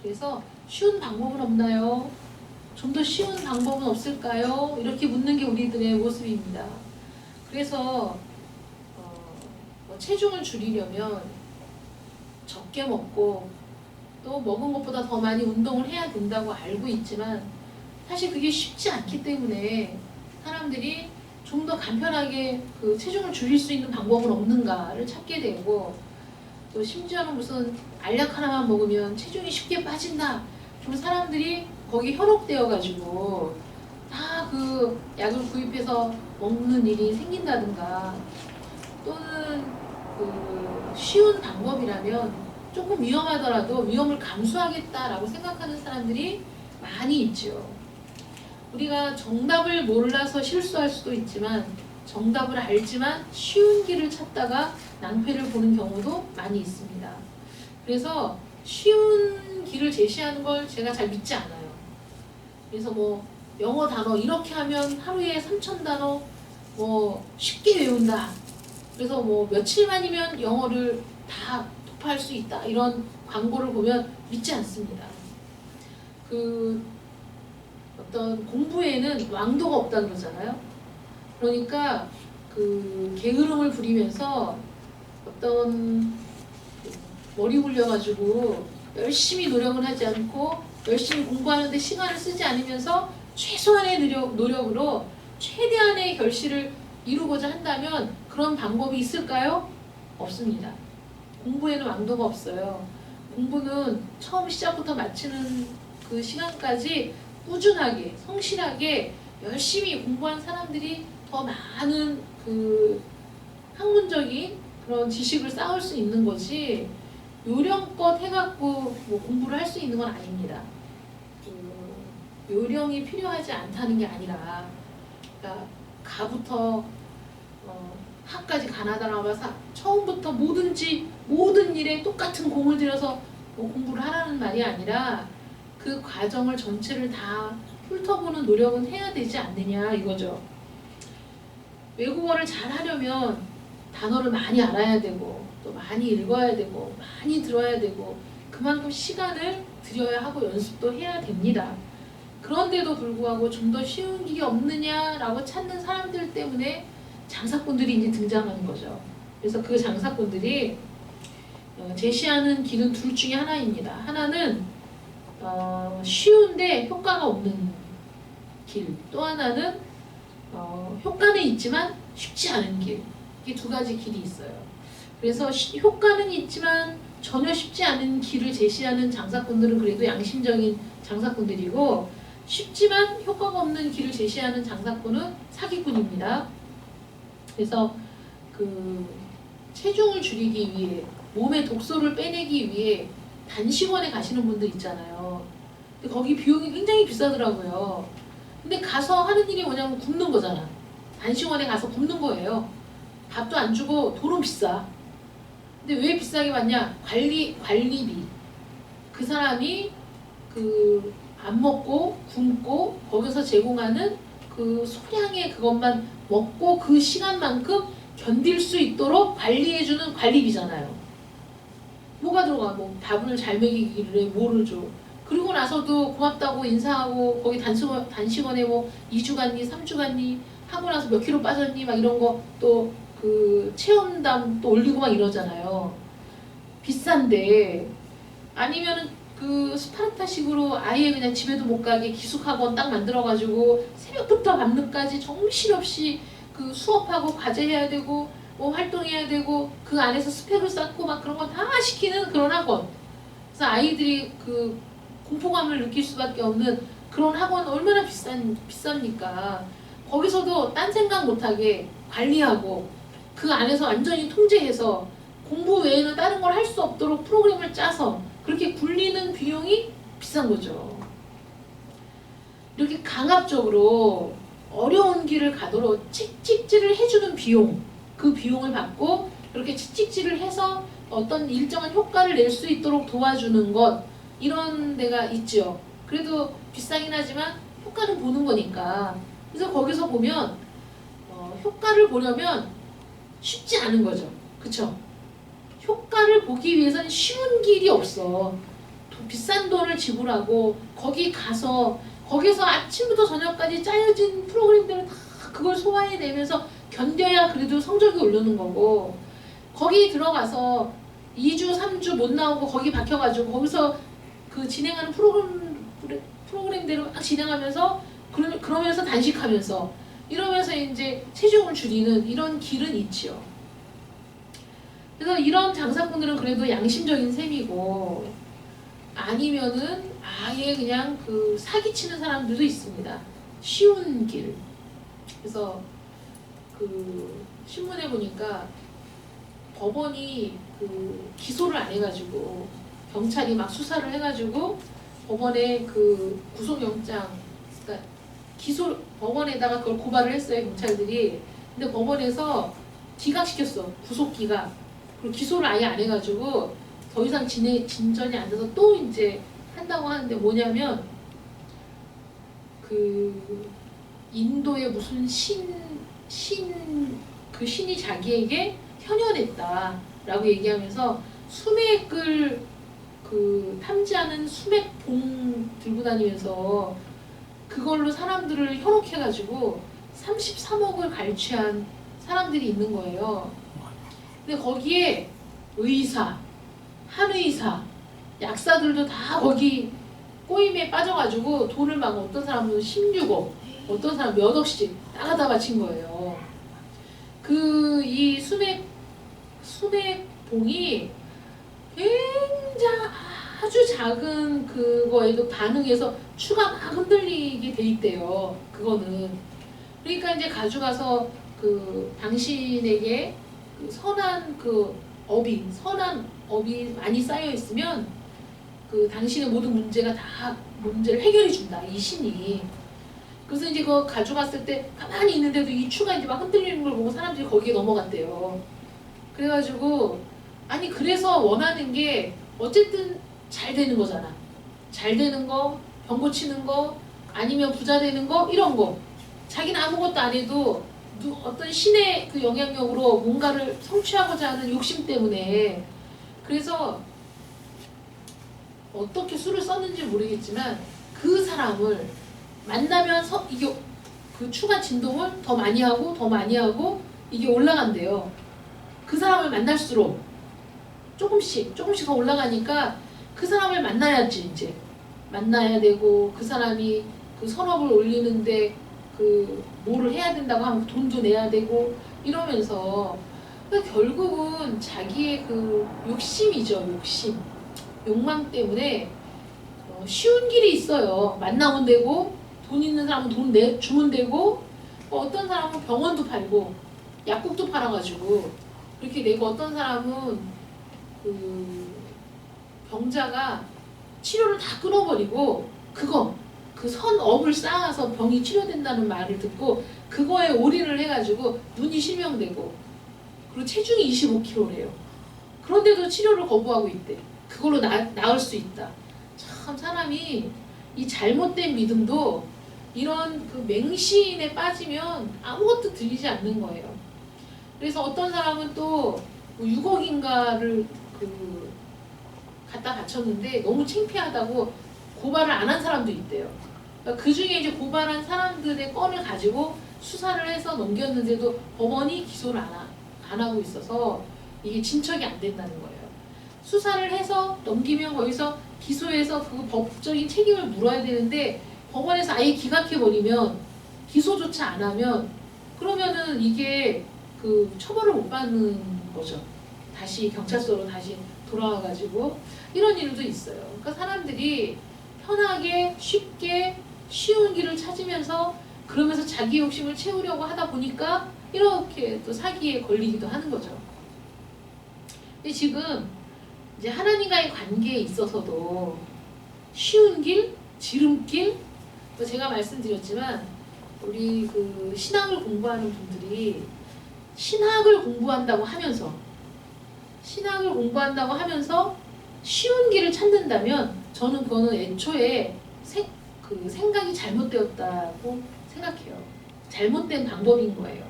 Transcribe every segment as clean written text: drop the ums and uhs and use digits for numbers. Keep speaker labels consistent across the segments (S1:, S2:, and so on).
S1: 그래서 쉬운 방법은 없나요? 좀 더 쉬운 방법은 없을까요? 이렇게 묻는 게 우리들의 모습입니다. 그래서 뭐 체중을 줄이려면 적게 먹고 또 먹은 것보다 더 많이 운동을 해야 된다고 알고 있지만 사실 그게 쉽지 않기 때문에 사람들이 좀 더 간편하게 그 체중을 줄일 수 있는 방법은 없는가를 찾게 되고, 또 심지어는 무슨 알약 하나만 먹으면 체중이 쉽게 빠진다. 좀 사람들이 거기 현혹되어 가지고 다 그 약을 구입해서 먹는 일이 생긴다든가, 또는 그 쉬운 방법이라면 조금 위험하더라도 위험을 감수하겠다라고 생각하는 사람들이 많이 있죠. 우리가 정답을 몰라서 실수할 수도 있지만 정답을 알지만 쉬운 길을 찾다가 낭패를 보는 경우도 많이 있습니다. 그래서 쉬운 길을 제시하는 걸 제가 잘 믿지 않아요. 그래서 뭐 영어 단어 이렇게 하면 하루에 3,000단어 뭐 쉽게 외운다. 그래서 뭐 며칠만이면 영어를 다 독파할 수 있다. 이런 광고를 보면 믿지 않습니다. 그 어떤 공부에는 왕도가 없다 그러잖아요. 그러니까 그 게으름을 부리면서 어떤 머리 굴려가지고 열심히 노력을 하지 않고 열심히 공부하는데 시간을 쓰지 않으면서 최소한의 노력으로 최대한의 결실을 이루고자 한다면 그런 방법이 있을까요? 없습니다. 공부에는 왕도가 없어요. 공부는 처음 시작부터 마치는 그 시간까지 꾸준하게 성실하게 열심히 공부한 사람들이 더 많은 그 학문적인 그런 지식을 쌓을 수 있는 거지, 요령껏 해갖고 뭐 공부를 할 수 있는 건 아닙니다. 요령이 필요하지 않다는 게 아니라, 그러니까 가부터 학까지 가나다라 와서 처음부터 모든 일에 똑같은 공을 들여서 뭐 공부를 하라는 말이 아니라 그 과정을 전체를 다 훑어보는 노력은 해야 되지 않느냐 이거죠. 외국어를 잘 하려면 단어를 많이 알아야 되고 또 많이 읽어야 되고 많이 들어야 되고 그만큼 시간을 들여야 하고 연습도 해야 됩니다. 그런데도 불구하고 좀 더 쉬운 길이 없느냐라고 찾는 사람들 때문에 장사꾼들이 이제 등장하는 거죠. 그래서 그 장사꾼들이 제시하는 길은 둘 중에 하나입니다. 하나는 쉬운데 효과가 없는 길, 또 하나는 효과는 있지만 쉽지 않은 길. 이게 두 가지 길이 있어요. 그래서 효과는 있지만 전혀 쉽지 않은 길을 제시하는 장사꾼들은 그래도 양심적인 장사꾼들이고, 쉽지만 효과가 없는 길을 제시하는 장사꾼은 사기꾼입니다. 그래서 그 체중을 줄이기 위해, 몸의 독소를 빼내기 위해 단식원에 가시는 분들 있잖아요. 근데 거기 비용이 굉장히 비싸더라고요. 근데 가서 하는 일이 뭐냐면 굶는 거잖아. 단식원에 가서 굶는 거예요. 밥도 안 주고 돈은 비싸. 근데 왜 비싸게 받냐? 관리비. 그 사람이 그 안 먹고 굶고 거기서 제공하는 그 소량의 그것만 먹고 그 시간만큼 견딜 수 있도록 관리해주는 관리비잖아요. 뭐가 들어가? 뭐 밥을 잘 먹이기를 해, 뭐를 줘. 그리고 나서도 고맙다고 인사하고 거기 단식원에 뭐 2주 갔니 3주 갔니 하고 나서 몇 킬로 빠졌니 막 이런 거 또 그 체험담 또 올리고 막 이러잖아요. 비싼데. 아니면은 그 스파르타식으로 아예 그냥 집에도 못 가게 기숙학원 딱 만들어가지고 새벽부터 밤늦까지 정신없이 그 수업하고 과제해야 되고 뭐 활동해야 되고 그 안에서 스펙을 쌓고 막 그런 거 다 시키는 그런 학원. 그래서 아이들이 그 공포감을 느낄 수밖에 없는 그런 학원 얼마나 비쌉니까? 거기서도 딴 생각 못하게 관리하고 그 안에서 완전히 통제해서 공부 외에는 다른 걸 할 수 없도록 프로그램을 짜서 그렇게 굴리는 비용이 비싼 거죠. 이렇게 강압적으로 어려운 길을 가도록 채찍질을 해주는 비용, 그 비용을 받고 그렇게 채찍질을 해서 어떤 일정한 효과를 낼 수 있도록 도와주는 것, 이런 데가 있죠. 그래도 비싸긴 하지만 효과는 보는 거니까. 그래서 거기서 보면 효과를 보려면 쉽지 않은 거죠. 그쵸? 효과를 보기 위해서는 쉬운 길이 없어. 비싼 돈을 지불하고 거기 가서 거기서 아침부터 저녁까지 짜여진 프로그램들을 다 그걸 소화해내면서 견뎌야 그래도 성적이 오르는 거고, 거기 들어가서 2주 3주 못 나오고 거기 박혀가지고 거기서 그 진행하는 프로그램대로 막 진행하면서 그러면서 단식하면서 이러면서 이제 체중을 줄이는 이런 길은 있지요. 그래서 이런 장사꾼들은 그래도 양심적인 셈이고, 아니면은 아예 그냥 그 사기치는 사람들도 있습니다. 쉬운 길. 그래서 그 신문에 보니까 법원이 그 기소를 안 해가지고 경찰이 막 수사를 해가지고 법원에 그 구속영장, 그러니까 법원에다가 그걸 고발을 했어요, 경찰들이. 근데 법원에서 기각시켰어, 구속 기각. 그리고 기소를 아예 안 해가지고 더 이상 진전이 안 돼서 또 이제 한다고 하는데, 뭐냐면 그 인도의 무슨 그 신이 자기에게 현현했다라고 얘기하면서 수맥을 그 탐지하는 수맥봉 들고 다니면서 그걸로 사람들을 현혹해가지고 33억을 갈취한 사람들이 있는 거예요. 근데 거기에 의사, 한의사, 약사들도 다 거기 꼬임에 빠져가지고 돈을 막 어떤 사람은 16억, 어떤 사람 몇 억씩 따가다 바친 거예요. 이 수맥봉이 굉장히 아주 작은 그거에도 반응해서 추가 막 흔들리게 돼 있대요. 그거는. 그러니까 이제 가져가서 그 당신에게 그 선한 업이 많이 쌓여 있으면 그 당신의 모든 문제가 다 문제를 해결해 준다, 이 신이. 그래서 이제 그거 가져갔을 때 가만히 있는데도 이 추가 이제 막 흔들리는 걸 보고 사람들이 거기에 넘어갔대요. 그래가지고 아니 그래서 원하는 게 어쨌든 잘 되는 거잖아. 잘 되는 거, 병 고치는 거, 아니면 부자 되는 거, 이런 거. 자기는 아무것도 안 해도 어떤 신의 그 영향력으로 뭔가를 성취하고자 하는 욕심 때문에. 그래서 어떻게 수를 썼는지 모르겠지만 그 사람을 만나면 이게 그 추가 진동을 더 많이 하고 이게 올라간대요. 그 사람을 만날수록 조금씩 더 올라가니까 그 사람을 만나야지, 이제 만나야 되고, 그 사람이 그 선업을 올리는데 그 뭐를 해야 된다고 하면 돈도 내야 되고 이러면서, 그러니까 결국은 자기의 그 욕심이죠. 욕망 때문에 쉬운 길이 있어요. 만나면 되고, 돈 있는 사람은 돈 주면 되고, 어떤 사람은 병원도 팔고 약국도 팔아가지고 그렇게 내고, 어떤 사람은 그 병자가 치료를 다 끊어버리고 그 선업을 쌓아서 병이 치료된다는 말을 듣고 그거에 올인을 해가지고 눈이 실명되고, 그리고 체중이 25kg래요. 그런데도 치료를 거부하고 있대. 그걸로 나을 수 있다. 참 사람이 이 잘못된 믿음도 이런 그 맹신에 빠지면 아무것도 들리지 않는 거예요. 그래서 어떤 사람은 또 6억인가를 갖다 바쳤는데 너무 창피하다고 고발을 안 한 사람도 있대요. 그러니까 그 중에 이제 고발한 사람들의 건을 가지고 수사를 해서 넘겼는데도 법원이 기소를 안 하고 있어서 이게 진척이 안 된다는 거예요. 수사를 해서 넘기면 거기서 기소해서 그 법적인 책임을 물어야 되는데, 법원에서 아예 기각해버리면, 기소조차 안 하면, 그러면은 이게 그 처벌을 못 받는 거죠. 다시 경찰서로 다시 돌아와가지고 이런 일도 있어요. 그러니까 사람들이 편하게 쉽게 쉬운 길을 찾으면서 그러면서 자기 욕심을 채우려고 하다 보니까 이렇게 또 사기에 걸리기도 하는 거죠. 근데 지금 이제 하나님과의 관계에 있어서도 쉬운 길, 지름길, 또 제가 말씀드렸지만 우리 그 신학을 공부하는 분들이 신학을 공부한다고 하면서 쉬운 길을 찾는다면 저는 그거는 애초에 생각이 잘못되었다고 생각해요. 잘못된 방법인 거예요.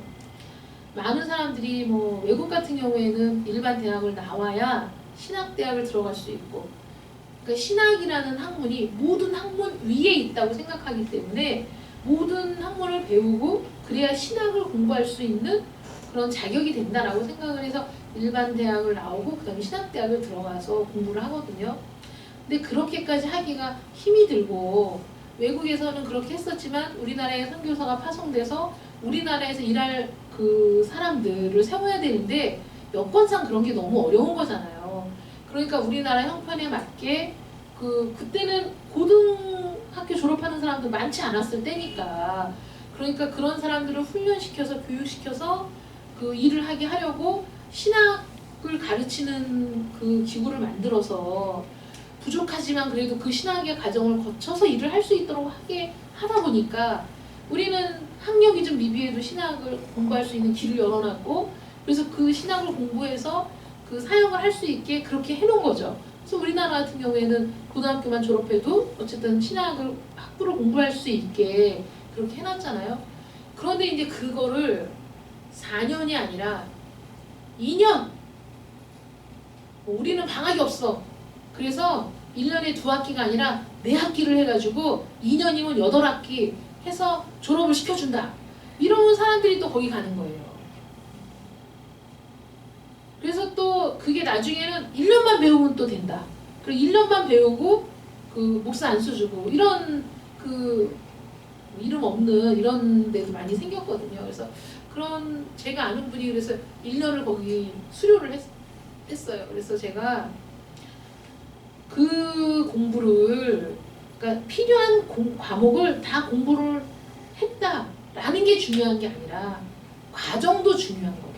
S1: 많은 사람들이 뭐 외국 같은 경우에는 일반 대학을 나와야 신학대학을 들어갈 수 있고, 그러니까 신학이라는 학문이 모든 학문 위에 있다고 생각하기 때문에 모든 학문을 배우고 그래야 신학을 공부할 수 있는 그런 자격이 된다라고 생각을 해서 일반 대학을 나오고 그 다음에 신학대학을 들어가서 공부를 하거든요. 근데 그렇게까지 하기가 힘이 들고 외국에서는 그렇게 했었지만 우리나라에 선교사가 파송돼서 우리나라에서 일할 그 사람들을 세워야 되는데 여건상 그런 게 너무 어려운 거잖아요. 그러니까 우리나라 형편에 맞게 그때는 고등학교 졸업하는 사람도 많지 않았을 때니까 그러니까 그런 사람들을 훈련시켜서 교육시켜서 그 일을 하게 하려고 신학을 가르치는 그 기구를 만들어서 부족하지만 그래도 그 신학의 과정을 거쳐서 일을 할 수 있도록 하게 하다 보니까 우리는 학력이 좀 미비해도 신학을 공부할 수 있는 길을 열어놨고 그래서 그 신학을 공부해서 그 사역을 할 수 있게 그렇게 해놓은 거죠. 그래서 우리나라 같은 경우에는 고등학교만 졸업해도 어쨌든 신학을 학부로 공부할 수 있게 그렇게 해놨잖아요. 그런데 이제 그거를 4년이 아니라 2년! 우리는 방학이 없어. 그래서 1년에 2학기가 아니라 4학기를 해가지고 2년이면 8학기 해서 졸업을 시켜준다. 이런 사람들이 또 거기 가는 거예요. 그래서 또 그게 나중에는 1년만 배우면 또 된다. 그리고 1년만 배우고 그 목사 안 써주고 이런 그 이름 없는 이런 데도 많이 생겼거든요. 그래서 그런 제가 아는 분이 그래서 1년을 거기 수료를 했어요. 그래서 제가 그 공부를 그러니까 필요한 과목을 다 공부를 했다라는 게 중요한 게 아니라 과정도 중요한 거다.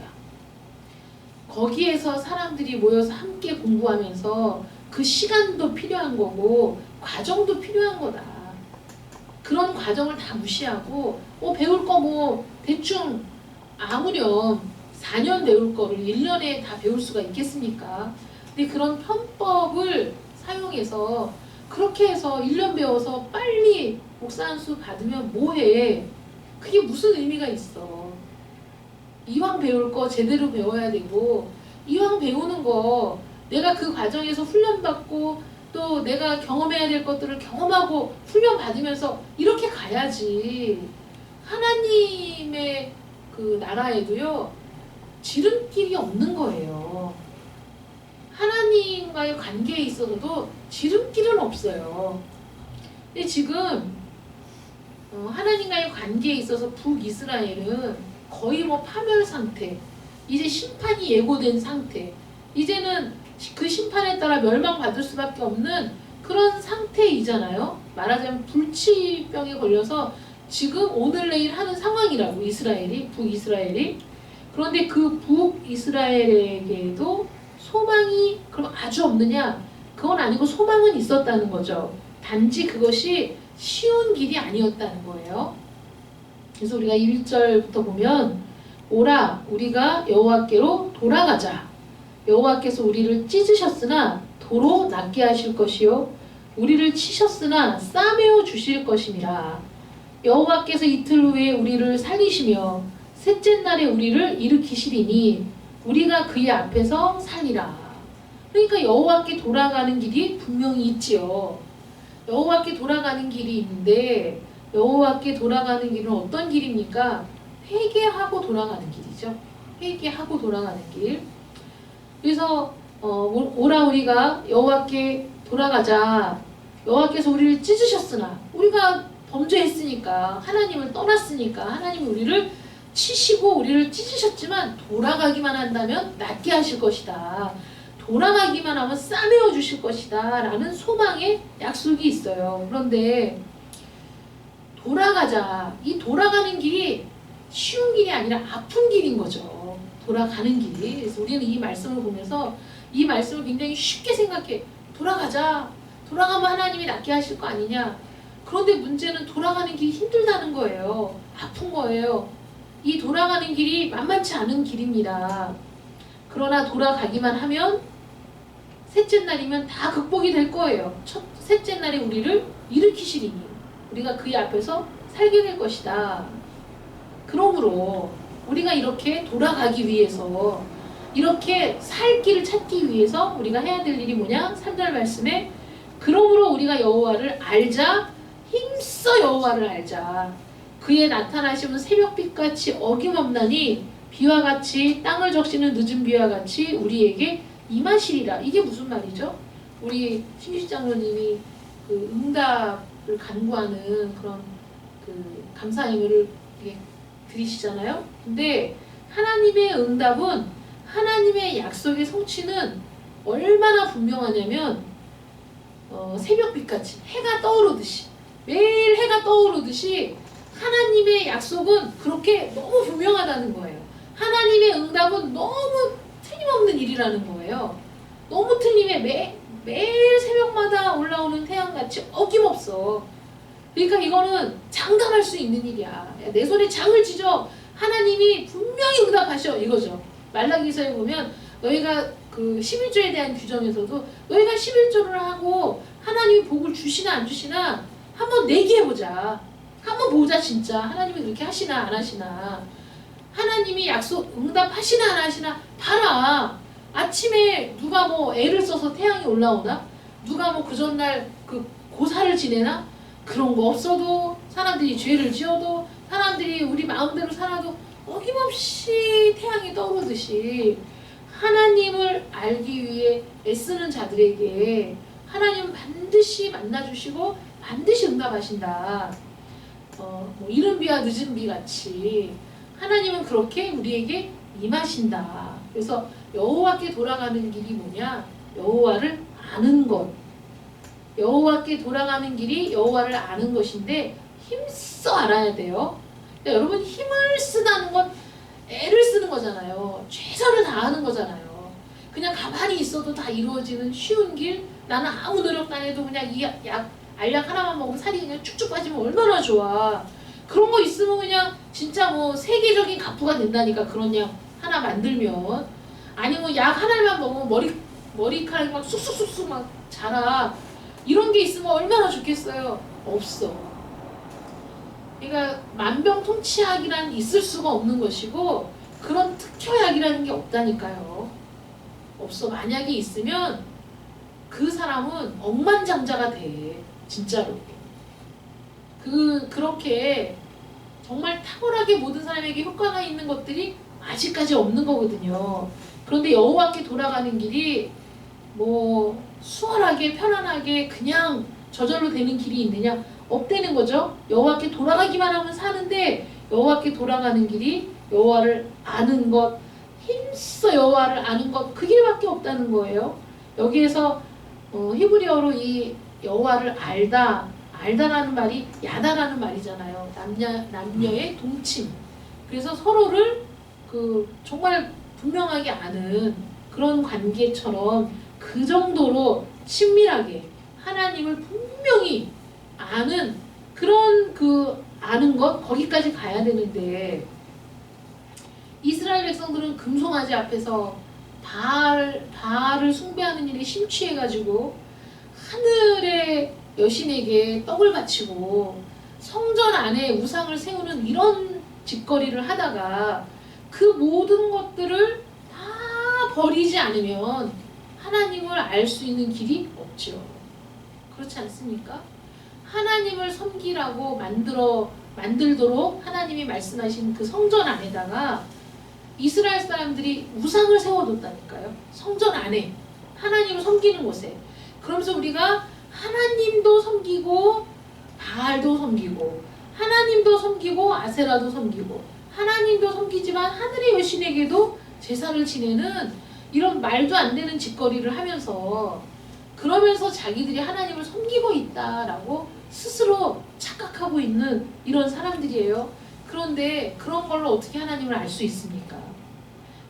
S1: 거기에서 사람들이 모여서 함께 공부하면서 그 시간도 필요한 거고 과정도 필요한 거다. 그런 과정을 다 무시하고 배울 거 뭐 대충 아무렴 4년 배울 거를 1년에 다 배울 수가 있겠습니까? 근데 그런 편법을 사용해서 그렇게 해서 1년 배워서 빨리 목사 안수 받으면 뭐해? 그게 무슨 의미가 있어? 이왕 배울 거 제대로 배워야 되고 이왕 배우는 거 내가 그 과정에서 훈련받고 또 내가 경험해야 될 것들을 경험하고 훈련받으면서 이렇게 가야지. 하나님의 그 나라에도요 지름길이 없는 거예요. 하나님과의 관계에 있어서도 지름길은 없어요. 근데 지금 하나님과의 관계에 있어서 북이스라엘은 거의 뭐 파멸 상태, 이제 심판이 예고된 상태, 이제는 그 심판에 따라 멸망받을 수밖에 없는 그런 상태이잖아요. 말하자면 불치병에 걸려서 지금 오늘 내일 하는 상황이라고 북이스라엘이. 그런데 그 북이스라엘에게도 소망이 그럼 아주 없느냐? 그건 아니고 소망은 있었다는 거죠. 단지 그것이 쉬운 길이 아니었다는 거예요. 그래서 우리가 1절부터 보면 오라 우리가 여호와께로 돌아가자. 여호와께서 우리를 찢으셨으나 도로 낫게 하실 것이요 우리를 치셨으나 싸매어 주실 것임이라. 여호와께서 이틀 후에 우리를 살리시며 셋째 날에 우리를 일으키시리니 우리가 그의 앞에서 살리라. 그러니까 여호와께 돌아가는 길이 분명히 있지요. 여호와께 돌아가는 길이 있는데 여호와께 돌아가는 길은 어떤 길입니까? 회개하고 돌아가는 길이죠. 회개하고 돌아가는 길. 그래서 오라 우리가 여호와께 돌아가자. 여호와께서 우리를 찢으셨으나 우리가 범죄했으니까 하나님을 떠났으니까 하나님이 우리를 치시고 우리를 찢으셨지만 돌아가기만 한다면 낫게 하실 것이다. 돌아가기만 하면 싸매어 주실 것이다 라는 소망의 약속이 있어요. 그런데 돌아가자. 이 돌아가는 길이 쉬운 길이 아니라 아픈 길인 거죠. 돌아가는 길이. 그래서 우리는 이 말씀을 보면서 이 말씀을 굉장히 쉽게 생각해. 돌아가자. 돌아가면 하나님이 낫게 하실 거 아니냐. 그런데 문제는 돌아가는 길이 힘들다는 거예요. 아픈 거예요. 이 돌아가는 길이 만만치 않은 길입니다. 그러나 돌아가기만 하면 셋째 날이면 다 극복이 될 거예요. 셋째 날에 우리를 일으키시리니 우리가 그의 앞에서 살게 될 것이다. 그러므로 우리가 이렇게 돌아가기 위해서 이렇게 살 길을 찾기 위해서 우리가 해야 될 일이 뭐냐? 3절 말씀에 그 우리가 여호와를 알자. 힘써 여호와를 알자. 그의 나타나심은 새벽빛같이 어김없나니 비와 같이 땅을 적시는 늦은 비와 같이 우리에게 임하시리라. 이게 무슨 말이죠? 우리 신규식 장로님이 그 응답을 간구하는 그런 그 감사행위를 드리시잖아요. 근데 하나님의 응답은, 하나님의 약속의 성취는 얼마나 분명하냐면 새벽빛같이 해가 떠오르듯이, 매일 해가 떠오르듯이 하나님의 약속은 그렇게 너무 분명하다는 거예요. 하나님의 응답은 너무 틀림없는 일이라는 거예요. 너무 틀림해. 매일 새벽마다 올라오는 태양같이 어김없어. 그러니까 이거는 장담할 수 있는 일이야. 야, 내 손에 장을 지져. 하나님이 분명히 응답하셔. 이거죠. 말라기서에 보면 너희가 그 11조에 대한 규정에서도 너희가 11조를 하고 하나님이 복을 주시나 안 주시나 한번 내기해보자. 한번 보자. 진짜 하나님이 그렇게 하시나 안 하시나. 하나님이 약속 응답하시나 안 하시나 봐라. 아침에 누가 뭐 애를 써서 태양이 올라오나? 누가 뭐 그 전날 그 고사를 지내나? 그런 거 없어도, 사람들이 죄를 지어도, 사람들이 우리 마음대로 살아도 어김없이 태양이 떠오르듯이 하나님을 알기 위해 애쓰는 자들에게 하나님은 반드시 만나주시고 반드시 응답하신다. 뭐 이른 비와 늦은 비 같이 하나님은 그렇게 우리에게 임하신다. 그래서 여호와께 돌아가는 길이 뭐냐? 여호와를 아는 것. 여호와께 돌아가는 길이 여호와를 아는 것인데 힘써 알아야 돼요. 그러니까 여러분, 힘을 쓰다는 건 애를 쓰는 거잖아요. 최선을 다하는 거잖아요. 그냥 가만히 있어도 다 이루어지는 쉬운 길, 나는 아무 노력 안 해도 그냥 이 알약 하나만 먹으면 살이 그냥 쭉쭉 빠지면 얼마나 좋아. 그런 거 있으면 그냥 진짜 뭐 세계적인 가부가 된다니까. 그런 약 하나 만들면. 아니면 약 하나만 먹으면 머리카락이 막 쑥쑥쑥쑥 막 자라. 이런 게 있으면 얼마나 좋겠어요. 없어. 그러니까 만병통치약이란 있을 수가 없는 것이고 그런 특효약이라는 게 없다니까요. 없어. 만약에 있으면 그 사람은 억만장자가 돼. 진짜로. 그렇게 정말 탁월하게 모든 사람에게 효과가 있는 것들이 아직까지 없는 거거든요. 그런데 여호와께 돌아가는 길이 뭐 수월하게 편안하게 그냥 저절로 되는 길이 있느냐? 없다는 거죠. 여호와께 돌아가기만 하면 사는데, 여호와께 돌아가는 길이 여호와를 아는 것, 힘써 여호와를 아는 것, 그 길밖에 없다는 거예요. 여기에서 히브리어로 이 여호와를 알다라는 말이 야다라는 말이잖아요. 남녀의 동침. 그래서 서로를 정말 분명하게 아는 그런 관계처럼 그 정도로 친밀하게 하나님을 분명히 아는 그런 아는 것, 거기까지 가야 되는데, 이스라엘 백성들은 금송아지 앞에서 바알을 숭배하는 일에 심취해가지고 하늘의 여신에게 떡을 바치고 성전 안에 우상을 세우는 이런 짓거리를 하다가 그 모든 것들을 다 버리지 않으면 하나님을 알 수 있는 길이 없죠. 그렇지 않습니까? 하나님을 섬기라고 만들도록 하나님이 말씀하신 그 성전 안에다가 이스라엘 사람들이 우상을 세워뒀다니까요. 성전 안에, 하나님을 섬기는 곳에. 그러면서 우리가 하나님도 섬기고 바알도 섬기고 하나님도 섬기고 아세라도 섬기고 하나님도 섬기지만 하늘의 여신에게도 제사를 지내는 이런 말도 안 되는 짓거리를 하면서, 그러면서 자기들이 하나님을 섬기고 있다라고 스스로 착각하고 있는 이런 사람들이에요. 그런데 그런 걸로 어떻게 하나님을 알 수 있습니까?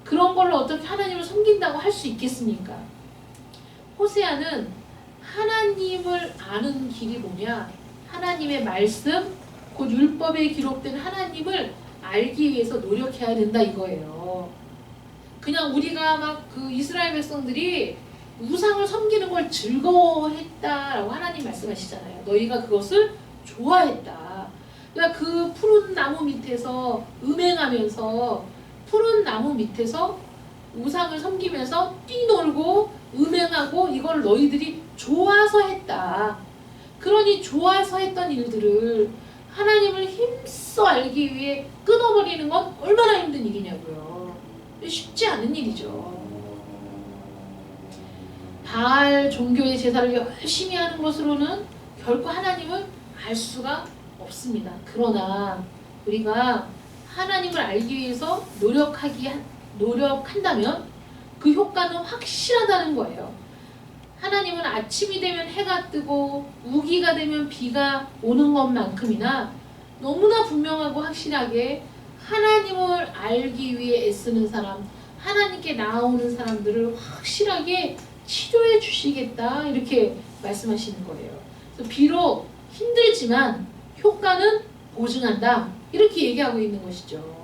S1: 그런 걸로 어떻게 하나님을 섬긴다고 할 수 있겠습니까? 호세아는 하나님을 아는 길이 뭐냐? 하나님의 말씀, 곧 율법에 기록된 하나님을 알기 위해서 노력해야 된다 이거예요. 그냥 우리가 막 이스라엘 백성들이 우상을 섬기는 걸 즐거워했다라고 하나님 말씀하시잖아요. 너희가 그것을 좋아했다. 그러니까 그 푸른 나무 밑에서 음행하면서, 푸른 나무 밑에서 우상을 섬기면서 뛰놀고 음행하고 이걸 너희들이 좋아서 했다. 그러니 좋아서 했던 일들을 하나님을 힘써 알기 위해 끊어버리는 건 얼마나 힘든 일이냐고요. 쉽지 않은 일이죠. 바알 종교의 제사를 열심히 하는 것으로는 결코 하나님을 알 수가 없습니다. 그러나 우리가 하나님을 알기 위해서 노력한다면 그 효과는 확실하다는 거예요. 하나님은 아침이 되면 해가 뜨고 우기가 되면 비가 오는 것만큼이나 너무나 분명하고 확실하게 하나님을 알기 위해 애쓰는 사람, 하나님께 나아오는 사람들을 확실하게 치료해 주시겠다 이렇게 말씀하시는 거예요. 그래서 비록 힘들지만 효과는 보증한다 이렇게 얘기하고 있는 것이죠.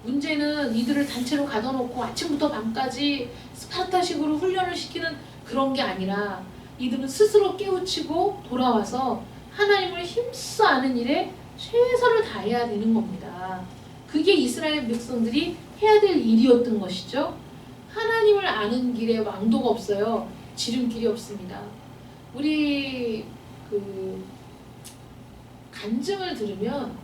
S1: 문제는 이들을 단체로 가둬놓고 아침부터 밤까지 스파르타식으로 훈련을 시키는 그런 게 아니라 이들은 스스로 깨우치고 돌아와서 하나님을 힘써 아는 일에 최선을 다해야 되는 겁니다. 그게 이스라엘 백성들이 해야 될 일이었던 것이죠. 하나님을 아는 길에 왕도가 없어요. 지름길이 없습니다. 우리 간증을 들으면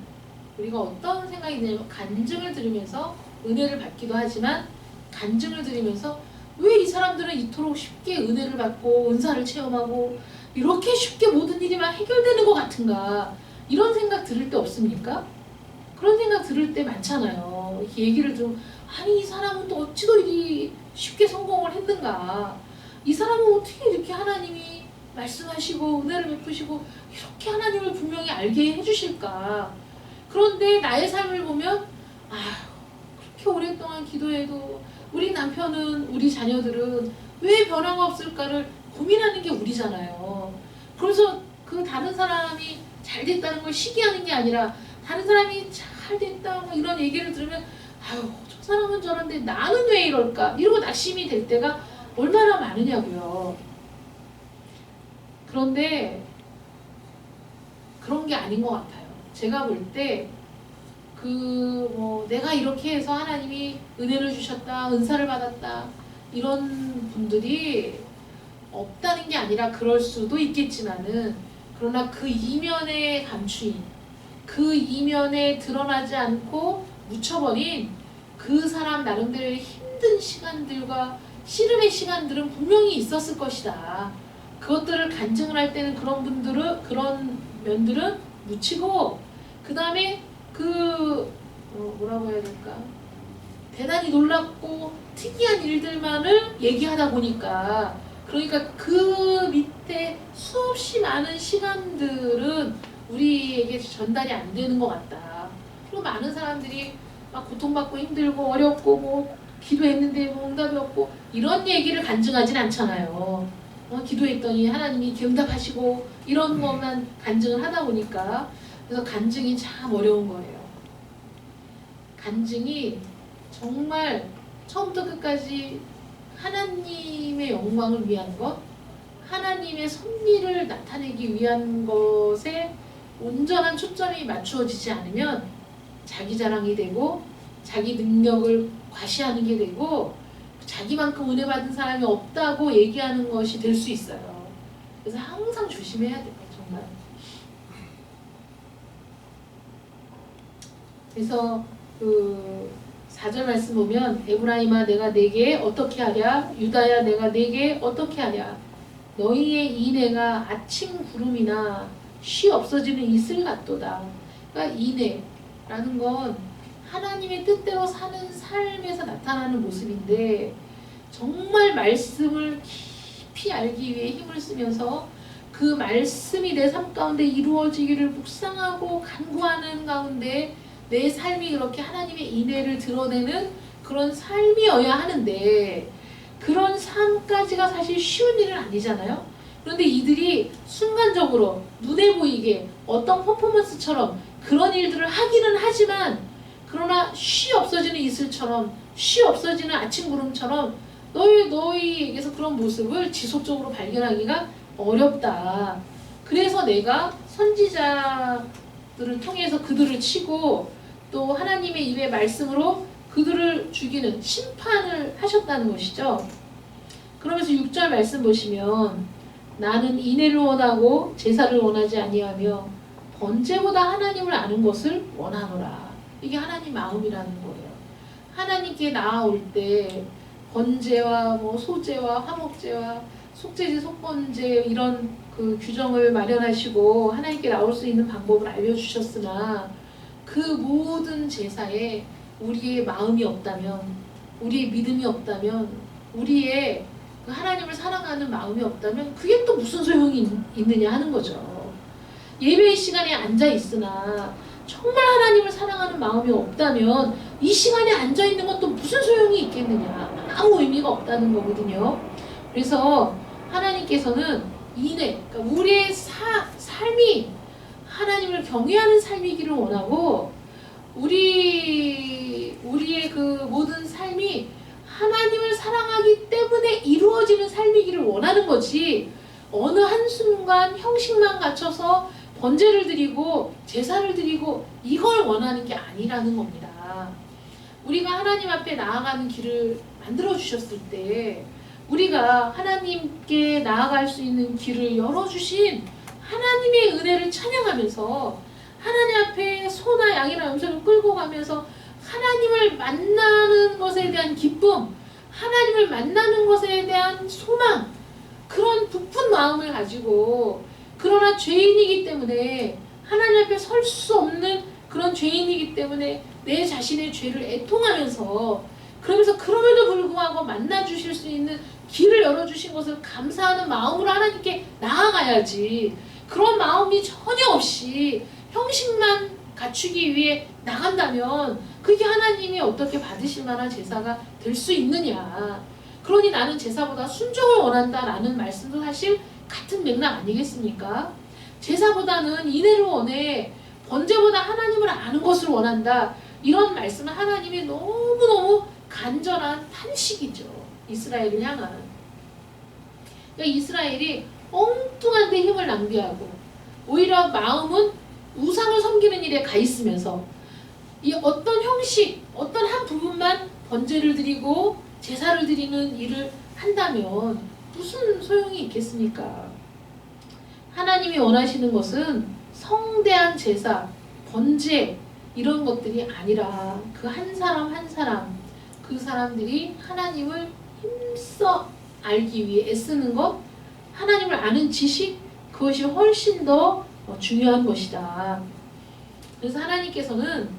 S1: 우리가 어떤 생각이 드냐면 간증을 들으면서 은혜를 받기도 하지만 간증을 들으면서 왜 이 사람들은 이토록 쉽게 은혜를 받고 은사를 체험하고 이렇게 쉽게 모든 일이 막 해결되는 것 같은가 이런 생각 들을 때 없습니까? 그런 생각 들을 때 많잖아요. 이렇게 얘기를 좀 아니 이 사람은 또 어찌 이리 쉽게 성공을 했는가 이 사람은 어떻게 이렇게 하나님이 말씀하시고 은혜를 베푸시고 이렇게 하나님을 분명히 알게 해주실까. 그런데 나의 삶을 보면 그렇게 오랫동안 기도해도 우리 남편은 우리 자녀들은 왜 변화가 없을까를 고민하는 게 우리잖아요. 그래서 그 다른 사람이 잘 됐다는 걸 시기하는 게 아니라 다른 사람이 잘 됐다 뭐 이런 얘기를 들으면 저 사람은 저런데 나는 왜 이럴까 이러고 낙심이 될 때가 얼마나 많으냐고요. 그런데 그런 게 아닌 것 같아요. 제가 볼 때 내가 이렇게 해서 하나님이 은혜를 주셨다, 은사를 받았다 이런 분들이 없다는 게 아니라 그럴 수도 있겠지만은 그러나 그 이면에 감추인 그 이면에 드러나지 않고 묻혀버린 그 사람 나름대로의 힘든 시간들과 씨름의 시간들은 분명히 있었을 것이다. 그것들을 간증을 할 때는 그런 면들은 묻히고 그 다음에 뭐라고 해야 될까? 대단히 놀랍고 특이한 일들만을 얘기하다 보니까 그러니까 그 밑에 수없이 많은 시간들은 우리에게 전달이 안 되는 것 같다. 그리고 많은 사람들이 막 고통받고 힘들고 어렵고 뭐 기도했는데 뭐 응답이 없고 이런 얘기를 간증하진 않잖아요. 기도했더니 하나님이 응답하시고 이런 것만 간증을 하다 보니까 그래서 간증이 참 어려운 거예요. 간증이 정말 처음부터 끝까지 하나님의 영광을 위한 것, 하나님의 섭리를 나타내기 위한 것에 온전한 초점이 맞추어지지 않으면 자기 자랑이 되고 자기 능력을 과시하는 게 되고 자기만큼 은혜 받은 사람이 없다고 얘기하는 것이 될 수 있어요. 그래서 항상 조심해야 돼요. 정말. 그래서 4절 말씀 보면 에브라임아 내가 내게 어떻게 하랴 유다야 내가 내게 어떻게 하랴 너희의 인애가 아침 구름이나 쉬 없어지는 이슬 같도다. 그러니까 인애라는 건 하나님의 뜻대로 사는 삶에서 나타나는 모습인데 정말 말씀을 깊이 알기 위해 힘을 쓰면서 그 말씀이 내 삶 가운데 이루어지기를 묵상하고 간구하는 가운데 내 삶이 그렇게 하나님의 인애를 드러내는 그런 삶이어야 하는데 그런 삶까지가 사실 쉬운 일은 아니잖아요. 그런데 이들이 순간적으로 눈에 보이게 어떤 퍼포먼스처럼 그런 일들을 하기는 하지만 그러나 쉬 없어지는 이슬처럼 쉬 없어지는 아침 구름처럼 너희에게서 그런 모습을 지속적으로 발견하기가 어렵다. 그래서 내가 선지자들을 통해서 그들을 치고 또 하나님의 입의 말씀으로 그들을 죽이는 심판을 하셨다는 것이죠. 그러면서 6절 말씀 보시면 나는 인애를 원하고 제사를 원하지 아니하며 번제보다 하나님을 아는 것을 원하노라. 이게 하나님 마음이라는 거예요. 하나님께 나아올 때 번제와 뭐 소제와 화목제와 속죄제, 속번제 이런 그 규정을 마련하시고 하나님께 나올 수 있는 방법을 알려주셨으나 그 모든 제사에 우리의 마음이 없다면, 우리의 믿음이 없다면, 우리의 그 하나님을 사랑하는 마음이 없다면 그게 또 무슨 소용이 있느냐 하는 거죠. 예배의 시간에 앉아 있으나 정말 하나님을 사랑하는 마음이 없다면 이 시간에 앉아 있는 것도 무슨 소용이 있겠느냐, 아무 의미가 없다는 거거든요. 그래서 하나님께서는 인애, 그러니까 우리의 삶이 하나님을 경외하는 삶이기를 원하고 우리의 그 모든 삶이 하나님을 사랑하기 때문에 이루어지는 삶이기를 원하는 거지, 어느 한순간 형식만 갖춰서 번제를 드리고 제사를 드리고 이걸 원하는 게 아니라는 겁니다. 우리가 하나님 앞에 나아가는 길을 만들어 주셨을 때 우리가 하나님께 나아갈 수 있는 길을 열어주신 하나님의 은혜를 찬양하면서 하나님 앞에 소나 양이나 염소를 끌고 가면서 하나님을 만나는 것에 대한 기쁨, 하나님을 만나는 것에 대한 소망, 그런 부푼 마음을 가지고, 그러나 죄인이기 때문에 하나님 앞에 설 수 없는 그런 죄인이기 때문에 내 자신의 죄를 애통하면서, 그러면서 그럼에도 불구하고 만나주실 수 있는 길을 열어주신 것을 감사하는 마음으로 하나님께 나아가야지, 그런 마음이 전혀 없이 형식만 갖추기 위해 나간다면 그게 하나님이 어떻게 받으실 만한 제사가 될 수 있느냐. 그러니 나는 제사보다 순종을 원한다라는 말씀도 사실 같은 맥락 아니겠습니까? 제사보다는 인애를 원해, 번제보다 하나님을 아는 것을 원한다, 이런 말씀은 하나님이 너무너무 간절한 탄식이죠. 이스라엘을 향한. 그러니까 이스라엘이 엉뚱한 데 힘을 낭비하고 오히려 마음은 우상을 섬기는 일에 가 있으면서 이 어떤 형식, 어떤 한 부분만 번제를 드리고 제사를 드리는 일을 한다면 무슨 소용이 있겠습니까? 하나님이 원하시는 것은 성대한 제사, 번제 이런 것들이 아니라 그 한 사람 한 사람, 그 사람들이 하나님을 힘써 알기 위해 애쓰는 것, 하나님을 아는 지식, 그것이 훨씬 더 중요한 것이다. 그래서 하나님께서는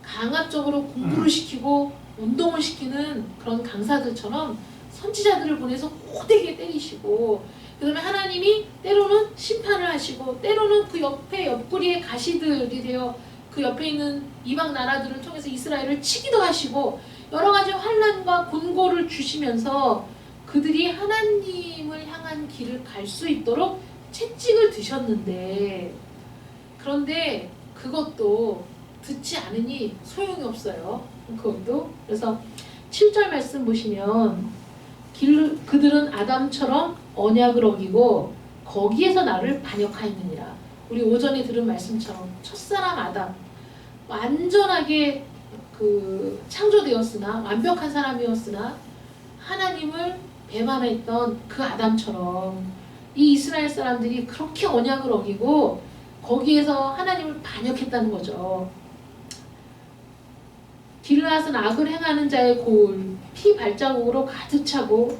S1: 강압적으로 공부를 시키고 운동을 시키는 그런 강사들처럼 선지자들을 보내서 호되게 때리시고, 그 다음에 하나님이 때로는 심판을 하시고, 때로는 그 옆에 옆구리에 가시들이 되어 그 옆에 있는 이방 나라들을 통해서 이스라엘을 치기도 하시고, 여러 가지 환난과 곤고를 주시면서 그들이 하나님을 향한 길을 갈 수 있도록 채찍을 드셨는데, 그런데 그것도 듣지 않으니 소용이 없어요. 그것도. 그래서 7절 말씀 보시면 그들은 아담처럼 언약을 어기고 거기에서 나를 반역하였느니라. 우리 오전에 들은 말씀처럼 첫사람 아담 완전하게 그 창조되었으나 완벽한 사람이었으나 하나님을 배반했던 그 아담처럼 이 이스라엘 사람들이 그렇게 언약을 어기고 거기에서 하나님을 반역했다는 거죠. 길앗은 악을 행하는 자의 고울, 피 발자국으로 가득 차고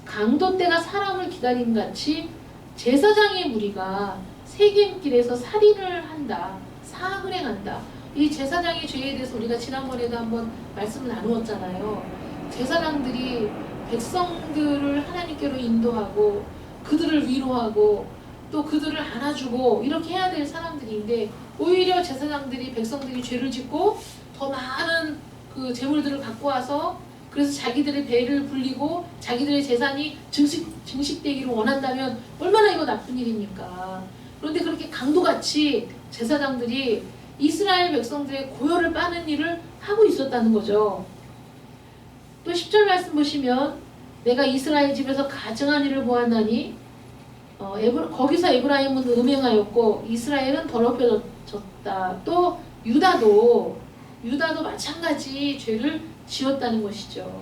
S1: 강도떼가 사람을 기다린 같이 제사장의 무리가 세겜길에서 살인을 한다, 사악을 행한다. 이 제사장의 죄에 대해서 우리가 지난번에도 한번 말씀을 나누었잖아요. 제사장들이 백성들을 하나님께로 인도하고 그들을 위로하고 또 그들을 안아주고 이렇게 해야 될 사람들인데, 오히려 제사장들이 백성들이 죄를 짓고 더 많은 그 재물들을 갖고 와서 그래서 자기들의 배를 불리고 자기들의 재산이 증식되기를 원한다면 얼마나 이거 나쁜 일입니까? 그런데 그렇게 강도같이 제사장들이 이스라엘 백성들의 고열을 빠는 일을 하고 있었다는 거죠. 또 10절 말씀 보시면 내가 이스라엘 집에서 가증한 일을 보았나니 거기서 에브라임은 음행하였고 이스라엘은 더럽혀졌다. 또 유다도 마찬가지 죄를 지었다는 것이죠.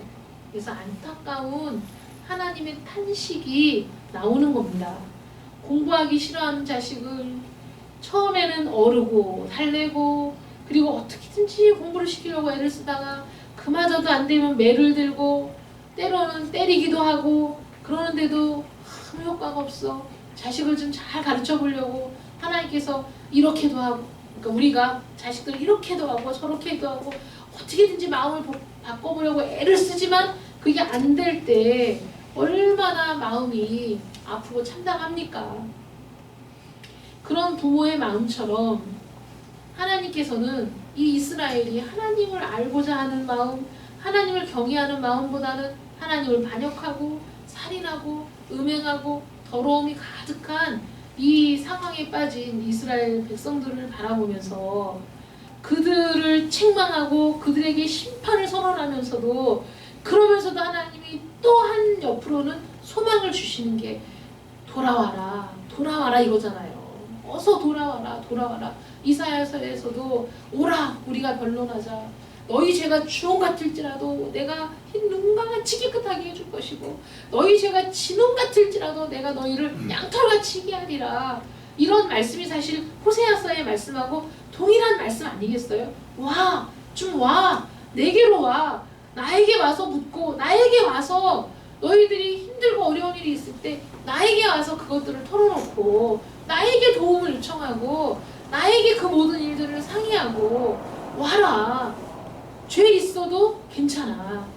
S1: 그래서 안타까운 하나님의 탄식이 나오는 겁니다. 공부하기 싫어하는 자식을 처음에는 어르고 달래고 그리고 어떻게든지 공부를 시키려고 애를 쓰다가 그마저도 안 되면 매를 들고 때로는 때리기도 하고 그러는데도 아무 효과가 없어. 자식을 좀 잘 가르쳐 보려고 하나님께서 이렇게도 하고 그러니까 우리가 자식들 이렇게도 하고 저렇게도 하고 어떻게든지 마음을 바꿔보려고 애를 쓰지만 그게 안 될 때 얼마나 마음이 아프고 참담합니까? 그런 부모의 마음처럼 하나님께서는 이 이스라엘이 하나님을 알고자 하는 마음, 하나님을 경외하는 마음보다는 하나님을 반역하고 살인하고 음행하고 더러움이 가득한 이 상황에 빠진 이스라엘 백성들을 바라보면서 그들을 책망하고 그들에게 심판을 선언하면서도 그러면서도 하나님이 또한 옆으로는 소망을 주시는 게 돌아와라 돌아와라 이거잖아요. 어서 돌아와라 돌아와라. 이사야서에서도 오라 우리가 변론하자. 너희 죄가 주홍 같을지라도 내가 흰 눈과 같이 깨끗하게 해줄 것이고 너희 죄가 진홍 같을지라도 내가 너희를 양털같이 희게 하리라. 이런 말씀이 사실 호세아서의 말씀하고 동일한 말씀 아니겠어요? 와, 좀 와, 내게로 와, 나에게 와서 묻고 나에게 와서 너희들이 힘들고 어려운 일이 있을 때 나에게 와서 그것들을 털어놓고 나에게 도움을 요청하고 나에게 그 모든 일들을 상의하고 와라. 죄 있어도 괜찮아.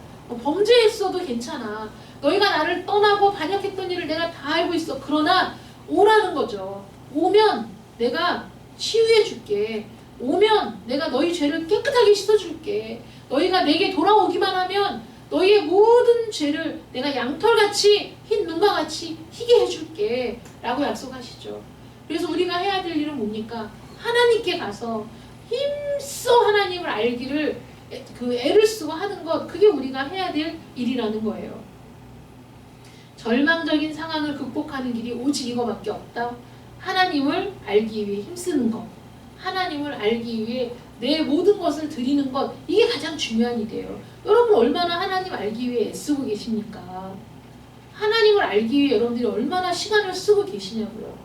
S1: 범죄했어도 괜찮아. 너희가 나를 떠나고 반역했던 일을 내가 다 알고 있어. 그러나 오라는 거죠. 오면 내가 치유해 줄게. 오면 내가 너희 죄를 깨끗하게 씻어줄게. 너희가 내게 돌아오기만 하면 너희의 모든 죄를 내가 양털같이 흰 눈과 같이 희게 해줄게 라고 약속하시죠. 그래서 우리가 해야 될 일은 뭡니까? 하나님께 가서 힘써 하나님을 알기를 그 애를 쓰고 하는 것, 그게 우리가 해야 될 일이라는 거예요. 절망적인 상황을 극복하는 길이 오직 이거밖에 없다. 하나님을 알기 위해 힘쓰는 것, 하나님을 알기 위해 내 모든 것을 드리는 것, 이게 가장 중요한 일이에요. 여러분 얼마나 하나님 알기 위해 애쓰고 계십니까? 하나님을 알기 위해 여러분들이 얼마나 시간을 쓰고 계시냐고요.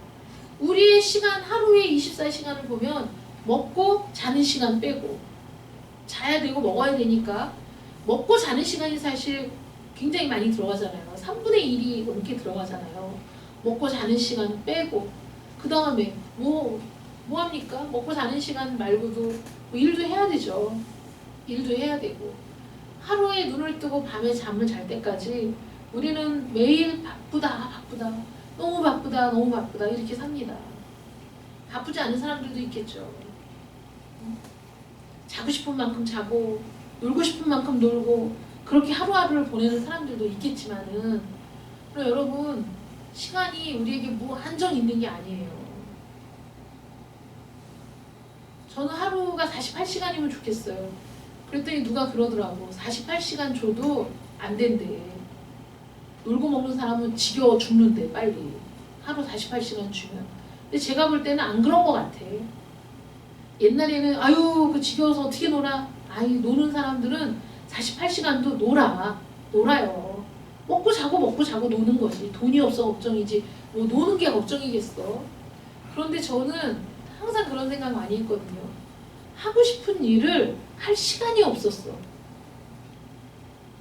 S1: 우리의 시간, 하루에 24시간을 보면 먹고 자는 시간 빼고 자야 되고 먹어야 되니까 먹고 자는 시간이 사실 굉장히 많이 들어가잖아요. 3분의 1이 넘게 들어가잖아요. 먹고 자는 시간 빼고 그 다음에 뭐 합니까? 먹고 자는 시간 말고도 뭐 일도 해야 되죠. 일도 해야 되고 하루에 눈을 뜨고 밤에 잠을 잘 때까지 우리는 매일 바쁘다 너무 바쁘다 이렇게 삽니다. 바쁘지 않은 사람들도 있겠죠. 자고 싶은 만큼 자고 놀고 싶은 만큼 놀고 그렇게 하루하루를 보내는 사람들도 있겠지만은 여러분 시간이 우리에게 뭐 한정 있는 게 아니에요. 저는 하루가 48시간이면 좋겠어요. 그랬더니 누가 그러더라고. 48시간 줘도 안 된대. 놀고 먹는 사람은 지겨워 죽는데 빨리. 하루 48시간 주면. 근데 제가 볼 때는 안 그런 것 같아. 옛날에는 아유 그 지겨워서 어떻게 놀아. 아이 노는 사람들은 48시간도 놀아요. 먹고 자고 노는 거지. 돈이 없어 걱정이지 뭐 노는 게 걱정이겠어. 그런데 저는 항상 그런 생각 많이 했거든요. 하고 싶은 일을 할 시간이 없었어.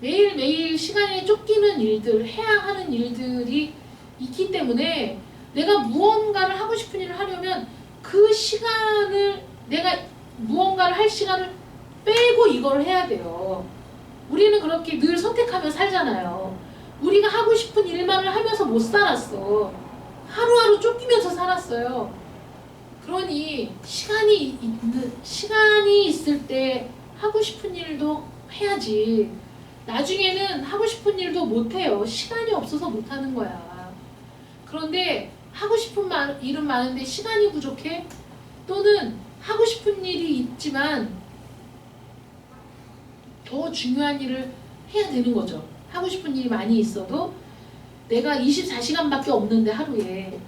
S1: 매일매일 시간에 쫓기는 일들, 해야 하는 일들이 있기 때문에 내가 무언가를 하고 싶은 일을 하려면 그 시간을 내가 무언가를 할 시간을 빼고 이걸 해야 돼요. 우리는 그렇게 늘 선택하며 살잖아요. 우리가 하고 싶은 일만을 하면서 못 살았어. 하루하루 쫓기면서 살았어요. 그러니 시간이 있을 때 하고 싶은 일도 해야지. 나중에는 하고 싶은 일도 못해요. 시간이 없어서 못하는 거야. 그런데 하고 싶은 일은 많은데 시간이 부족해? 또는 하고 싶은 일이 있지만 더 중요한 일을 해야 되는 거죠. 하고 싶은 일이 많이 있어도 내가 24시간밖에 없는데 하루에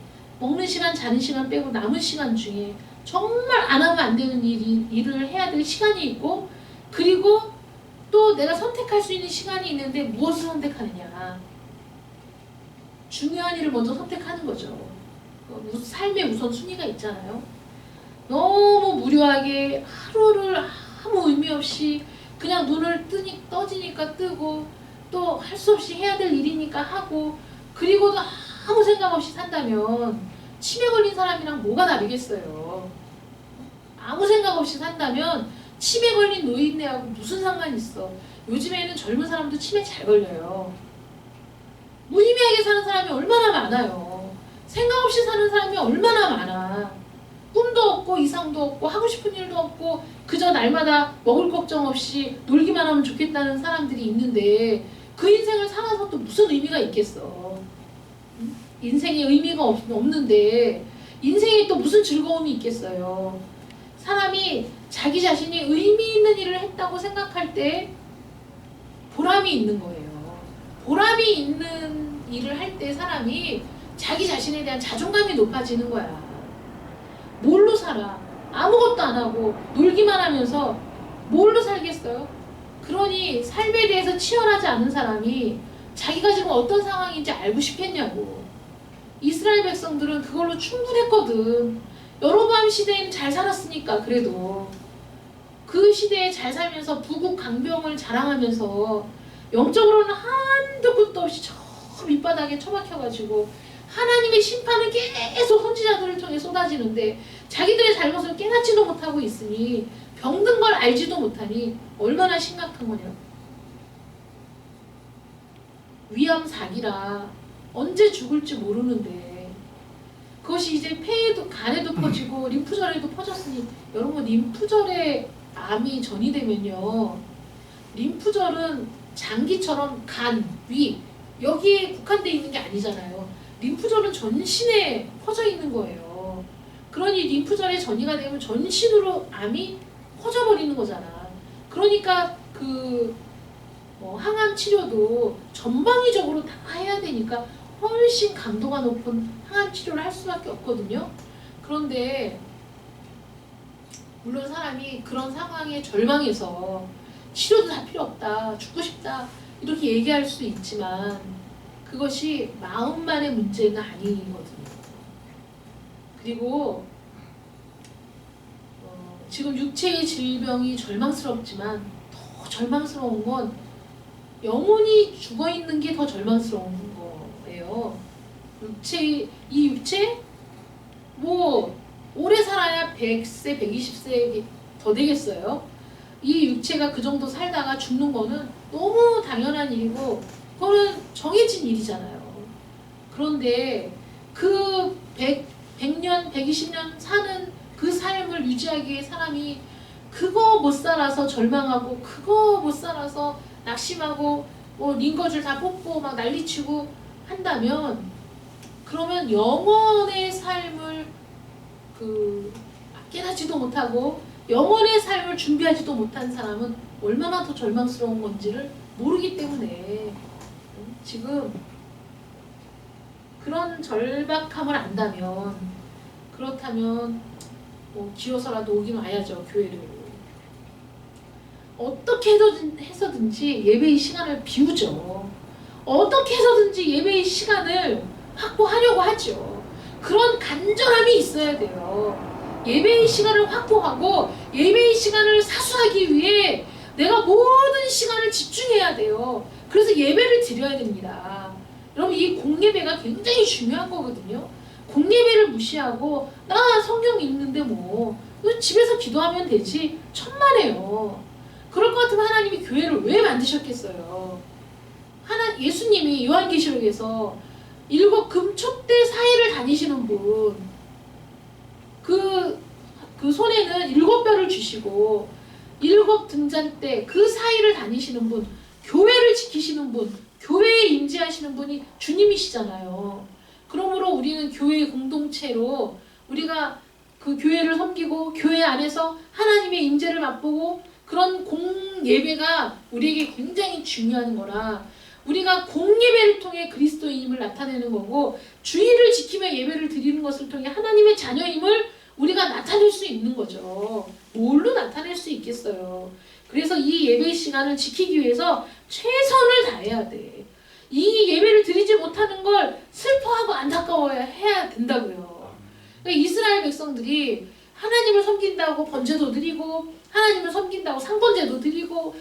S1: 먹는 시간, 자는 시간 빼고 남은 시간 중에 정말 안 하면 안 되는 일을 해야 될 시간이 있고 그리고 또 내가 선택할 수 있는 시간이 있는데 무엇을 선택하느냐. 중요한 일을 먼저 선택하는 거죠. 삶의 우선순위가 있잖아요. 너무 무료하게 하루를 아무 의미 없이 그냥 눈을 떠지니까 뜨고 또 할 수 없이 해야 될 일이니까 하고 그리고도 아무 생각 없이 산다면 치매 걸린 사람이랑 뭐가 다르겠어요. 아무 생각 없이 산다면 치매 걸린 노인네하고 무슨 상관이 있어. 요즘에는 젊은 사람도 치매 잘 걸려요. 무의미하게 사는 사람이 얼마나 많아요. 생각 없이 사는 사람이 얼마나 많아. 꿈도 없고 이상도 없고 하고 싶은 일도 없고 그저 날마다 먹을 걱정 없이 놀기만 하면 좋겠다는 사람들이 있는데 그 인생을 살아서 또 무슨 의미가 있겠어. 인생에 의미가 없는데 인생에 또 무슨 즐거움이 있겠어요. 사람이 자기 자신이 의미 있는 일을 했다고 생각할 때 보람이 있는 거예요. 보람이 있는 일을 할 때 사람이 자기 자신에 대한 자존감이 높아지는 거야. 뭘로 살아? 아무것도 안 하고 놀기만 하면서 뭘로 살겠어요? 그러니 삶에 대해서 치열하지 않은 사람이 자기가 지금 어떤 상황인지 알고 싶겠냐고. 이스라엘 백성들은 그걸로 충분했거든. 여로보암 시대에는 잘 살았으니까. 그래도 그 시대에 잘 살면서 부국 강병을 자랑하면서 영적으로는 한도 끝도 없이 저 밑바닥에 처박혀가지고 하나님의 심판은 계속 선지자들을 통해 쏟아지는데 자기들의 잘못을 깨닫지도 못하고 있으니 병든 걸 알지도 못하니 얼마나 심각한 거냐. 위암사기라 언제 죽을지 모르는데 그것이 이제 폐에도 간에도 퍼지고 림프절에도 퍼졌으니 여러분 림프절에 암이 전이되면요. 림프절은 장기처럼 간, 위 여기에 국한되어 있는 게 아니잖아요. 림프절은 전신에 퍼져 있는 거예요. 그러니 림프절에 전이가 되면 전신으로 암이 퍼져버리는 거잖아. 그러니까 항암 치료도 전방위적으로 다 해야 되니까 훨씬 강도가 높은 항암 치료를 할 수밖에 없거든요. 그런데 물론 사람이 그런 상황에 절망해서 치료도 다 필요 없다, 죽고 싶다 이렇게 얘기할 수 있지만 그것이 마음만의 문제는 아니거든요. 그리고 지금 육체의 질병이 절망스럽지만 더 절망스러운 건 영혼이 죽어있는 게 더 절망스러운 거예요. 이 육체 뭐 오래 살아야 100세, 120세 더 되겠어요. 이 육체가 그 정도 살다가 죽는 거는 너무 당연한 일이고 그거는 정해진 일이잖아요. 그런데 그 100년, 120년 사는 그 삶을 유지하기 위해 사람이 그거 못 살아서 절망하고 그거 못 살아서 낙심하고 뭐 링거줄 다 뽑고 막 난리치고 한다면 그러면 영원의 삶을 깨닫지도 못하고 영원의 삶을 준비하지도 못한 사람은 얼마나 더 절망스러운 건지를 모르기 때문에 지금 그런 절박함을 안다면 그렇다면 뭐 기어서라도 오긴 와야죠. 교회를. 어떻게 해서든지 예배의 시간을 비우죠. 어떻게 해서든지 예배의 시간을 확보하려고 하죠. 그런 간절함이 있어야 돼요. 예배의 시간을 확보하고 예배의 시간을 사수하기 위해 내가 모든 시간을 집중해야 돼요. 그래서 예배를 드려야 됩니다. 여러분 이 공예배가 굉장히 중요한 거거든요. 공예배를 무시하고 나 성경 읽는데 뭐 집에서 기도하면 되지 천만에요. 그럴 것 같으면 하나님이 교회를 왜 만드셨겠어요. 예수님이 요한계시록에서 7 금촛대 사이를 다니시는 분, 그 손에는 7뼈를 주시고 7 등잔대 그 사이를 다니시는 분, 교회를 지키시는 분, 교회에 임재하시는 분이 주님이시잖아요. 그러므로 우리는 교회의 공동체로 우리가 그 교회를 섬기고 교회 안에서 하나님의 임재를 맛보고 그런 공예배가 우리에게 굉장히 중요한 거라 우리가 공예배를 통해 그리스도인임을 나타내는 거고 주의를 지키며 예배를 드리는 것을 통해 하나님의 자녀임을 우리가 나타낼 수 있는 거죠. 뭘로 나타낼 수 있겠어요. 그래서 이 예배 시간을 지키기 위해서 최선을 다해야 돼. 이 예배를 드리지 못하는 걸 슬퍼하고 안타까워야 해야 된다고요. 그러니까 이스라엘 백성들이 하나님을 섬긴다고 번제도 드리고 하나님을 섬긴다고 상번제도 드리고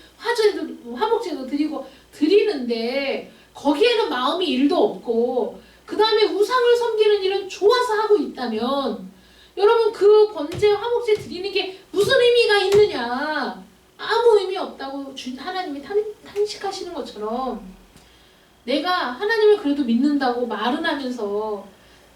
S1: 화목제도 드리고 드리는데 거기에는 마음이 일도 없고 그 다음에 우상을 섬기는 일은 좋아서 하고 있다면 여러분 그 번제 화목제 드리는 게 무슨 의미가 있느냐? 아무 의미 없다고 하나님이 탄식하시는 것처럼 내가 하나님을 그래도 믿는다고 말은 하면서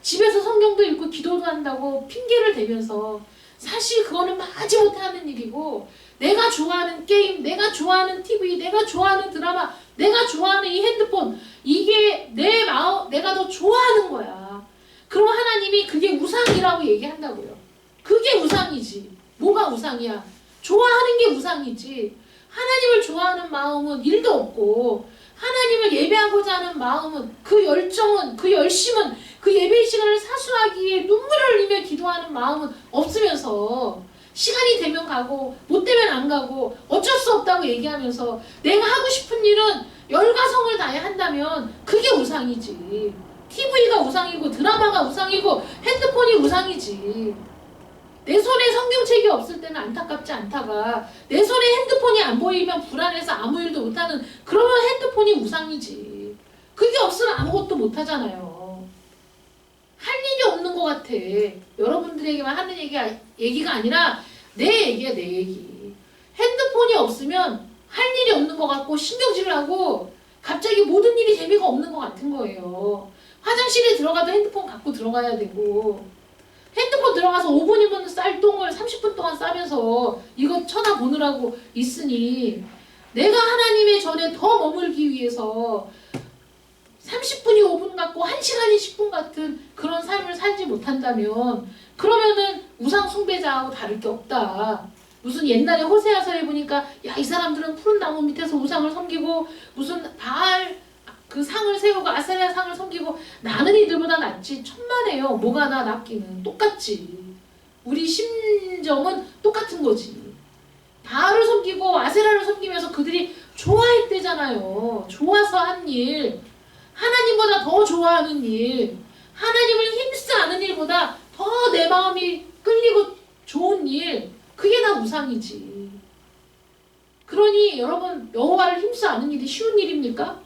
S1: 집에서 성경도 읽고 기도도 한다고 핑계를 대면서 사실 그거는 마지 못하는 일이고 내가 좋아하는 게임, 내가 좋아하는 TV, 내가 좋아하는 드라마, 내가 좋아하는 이 핸드폰 이게 내 마음, 내가 더 좋아하는 거야. 그럼 하나님이 그게 우상이라고 얘기한다고요. 그게 우상이지. 뭐가 우상이야? 좋아하는 게 우상이지. 하나님을 좋아하는 마음은 일도 없고 하나님을 예배하고자 하는 마음은 그 열정은 그 열심은 그 예배 시간을 사수하기 위해 눈물을 흘리며 기도하는 마음은 없으면서 시간이 되면 가고 못 되면 안 가고 어쩔 수 없다고 얘기하면서 내가 하고 싶은 일은 열과 성을 다해 한다면 그게 우상이지. TV가 우상이고 드라마가 우상이고 핸드폰이 우상이지. 내 손에 성경책이 없을 때는 안타깝지 않다가 내 손에 핸드폰이 안 보이면 불안해서 아무 일도 못하는 그러면 핸드폰이 우상이지. 그게 없으면 아무것도 못하잖아요. 할 일이 없는 것 같아. 여러분들에게만 하는 얘기가 아니라 내 얘기야 내 얘기. 핸드폰이 없으면 할 일이 없는 것 같고 신경질 나고 갑자기 모든 일이 재미가 없는 것 같은 거예요. 화장실에 들어가도 핸드폰 갖고 들어가야 되고 핸드폰 들어가서 5분이면 쌀똥을 30분 동안 싸면서 이거 쳐다보느라고 있으니 내가 하나님의 전에 더 머물기 위해서 30분이 5분 같고 1시간이 10분 같은 그런 삶을 살지 못한다면 그러면은 우상 숭배자하고 다를 게 없다. 무슨 옛날에 호세아서에 보니까 야 이 사람들은 푸른 나무 밑에서 우상을 섬기고 무슨 바알 그 상을 세우고 아세라 상을 섬기고 나는 이들보다 낫지. 천만에요. 뭐가 나 낫기는 똑같지. 우리 심정은 똑같은 거지. 바알을 섬기고 아세라를 섬기면서 그들이 좋아했대잖아요. 좋아서 한 일, 하나님보다 더 좋아하는 일, 하나님을 힘쓰 아는 일보다 더 내 마음이 끌리고 좋은 일, 그게 다 우상이지. 그러니 여러분 여호와를 힘써 아는 일이 쉬운 일입니까?